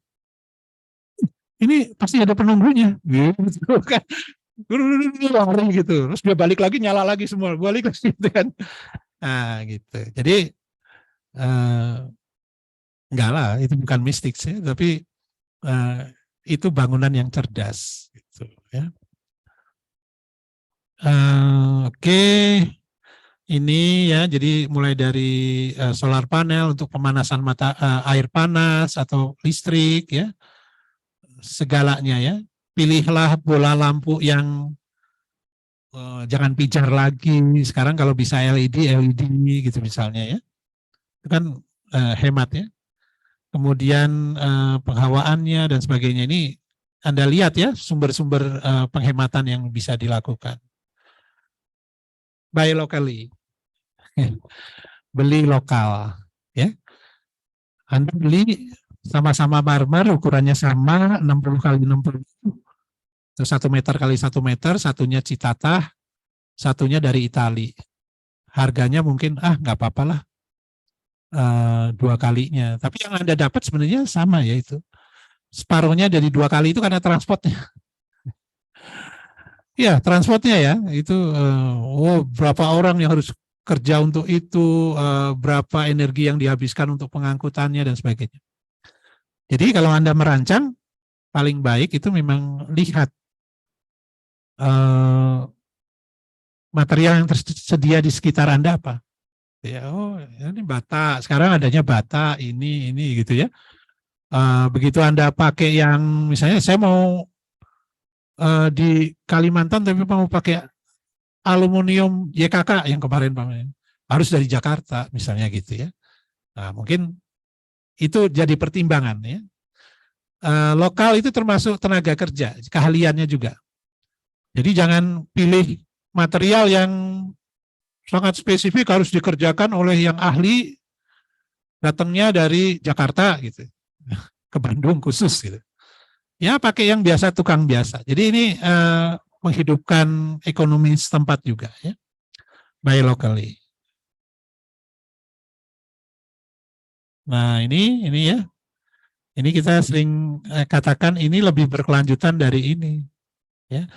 Ini pasti ada penunggunya, gitu kan. Lari gitu, terus dia balik lagi nyala lagi semua, balik lagi gitu kan. Nah gitu. Jadi enggak lah, itu bukan mistik sih, tapi itu bangunan yang cerdas. Gitu, ya. Oke. Ini ya, jadi mulai dari solar panel untuk pemanasan air panas atau listrik ya, segalanya ya. Pilihlah bola lampu yang jangan pijar lagi. Sekarang kalau bisa LED gitu misalnya ya, itu kan hemat ya. Kemudian penghawaannya dan sebagainya ini Anda lihat ya sumber-sumber penghematan yang bisa dilakukan. Buy locally. Beli lokal ya. Anda beli sama-sama marmer, ukurannya sama 60 kali 60, 1 meter kali 1 meter, satunya Citatah, satunya dari Itali. Harganya mungkin nggak apa-apa lah 2 kalinya. Tapi yang Anda dapat sebenarnya sama ya itu. Separuhnya dari 2 kali itu karena transportnya. Ya transportnya ya itu berapa orang yang harus kerja untuk itu, berapa energi yang dihabiskan untuk pengangkutannya dan sebagainya. Jadi kalau Anda merancang, paling baik itu memang lihat material yang tersedia di sekitar Anda apa. Ya, oh ini bata, sekarang adanya bata, ini gitu ya. Begitu Anda pakai yang, misalnya saya mau di Kalimantan tapi mau pakai aluminium YKK yang kemarin harus dari Jakarta misalnya gitu ya. Nah mungkin itu jadi pertimbangan ya. Lokal itu termasuk tenaga kerja, keahliannya juga. Jadi jangan pilih material yang sangat spesifik harus dikerjakan oleh yang ahli, datangnya dari Jakarta gitu, ke Bandung khusus gitu. Ya pakai yang biasa, tukang biasa. Jadi ini menghidupkan ekonomi setempat juga ya, buy locally. Nah ini ya, ini kita sering katakan ini lebih berkelanjutan dari ini, ya.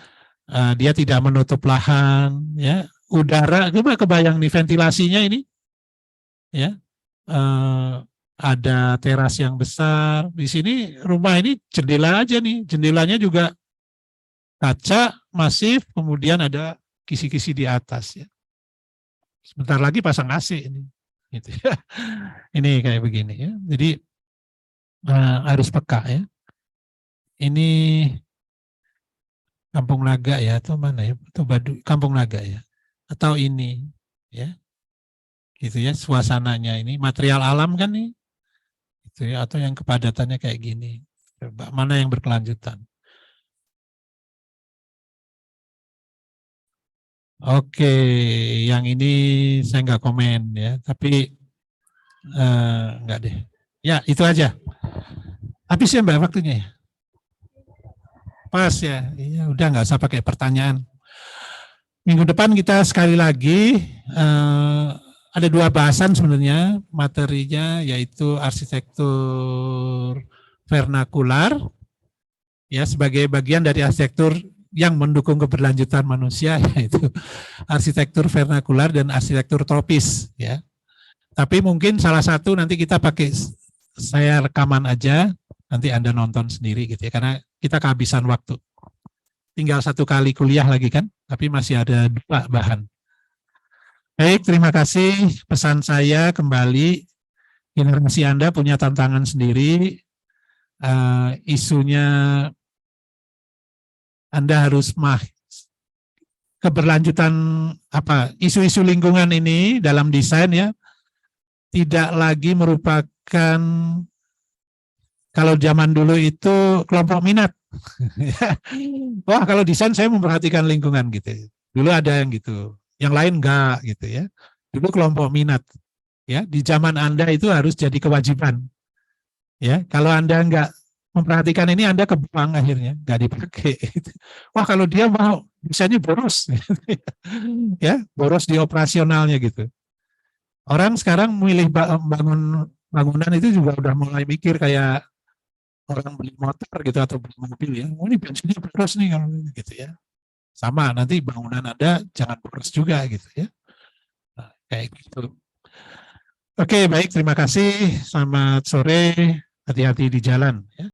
Dia tidak menutup lahan, ya. Udara, coba kebayang nih ventilasinya ini, ya. Ada teras yang besar di sini. Rumah ini jendela aja nih, jendelanya juga kaca masif, kemudian ada kisi-kisi di atas, ya. Sebentar lagi pasang AC ini, gitu ya. Ini kayak begini ya. Jadi harus peka ya. Ini Kampung Naga ya, atau mana ya? Atau Baduy, Kampung Naga ya. Atau ini ya. Gitu ya, suasananya ini material alam kan nih. Gitu ya, atau yang kepadatannya kayak gini. Coba mana yang berkelanjutan? Oke, yang ini saya nggak komen ya, tapi nggak deh. Ya, itu aja. Habis ya Mbak waktunya ya? Pas ya, iya udah nggak usah pakai pertanyaan. Minggu depan kita sekali lagi ada 2 bahasan sebenarnya materinya, yaitu arsitektur vernakular ya, sebagai bagian dari arsitektur yang mendukung keberlanjutan manusia, yaitu arsitektur vernakular dan arsitektur tropis ya. Tapi mungkin salah satu nanti kita pakai, saya rekaman aja, nanti Anda nonton sendiri gitu ya, karena kita kehabisan waktu. Tinggal 1 kali kuliah lagi kan, tapi masih ada 2 bahan. Baik, terima kasih. Pesan saya kembali, generasi Anda punya tantangan sendiri, isunya Anda harus keberlanjutan apa, isu-isu lingkungan ini dalam desain ya, tidak lagi merupakan, kalau zaman dulu itu kelompok minat. Wah, kalau desain saya memperhatikan lingkungan gitu. Dulu ada yang gitu, yang lain enggak gitu ya. Dulu kelompok minat. Ya, di zaman Anda itu harus jadi kewajiban. Ya, kalau Anda enggak memperhatikan ini, Anda kebuang akhirnya, enggak dipakai. Wah, kalau dia mau desainnya boros. Ya, boros di operasionalnya gitu. Orang sekarang milih bangunan itu juga udah mulai mikir kayak orang beli motor gitu atau beli mobil ya. Oh, ini bensinnya boros nih kalau gitu ya. Sama, nanti bangunan Anda jangan boros juga gitu ya. Nah, kayak gitu. Oke, baik, terima kasih. Selamat sore. Hati-hati di jalan ya.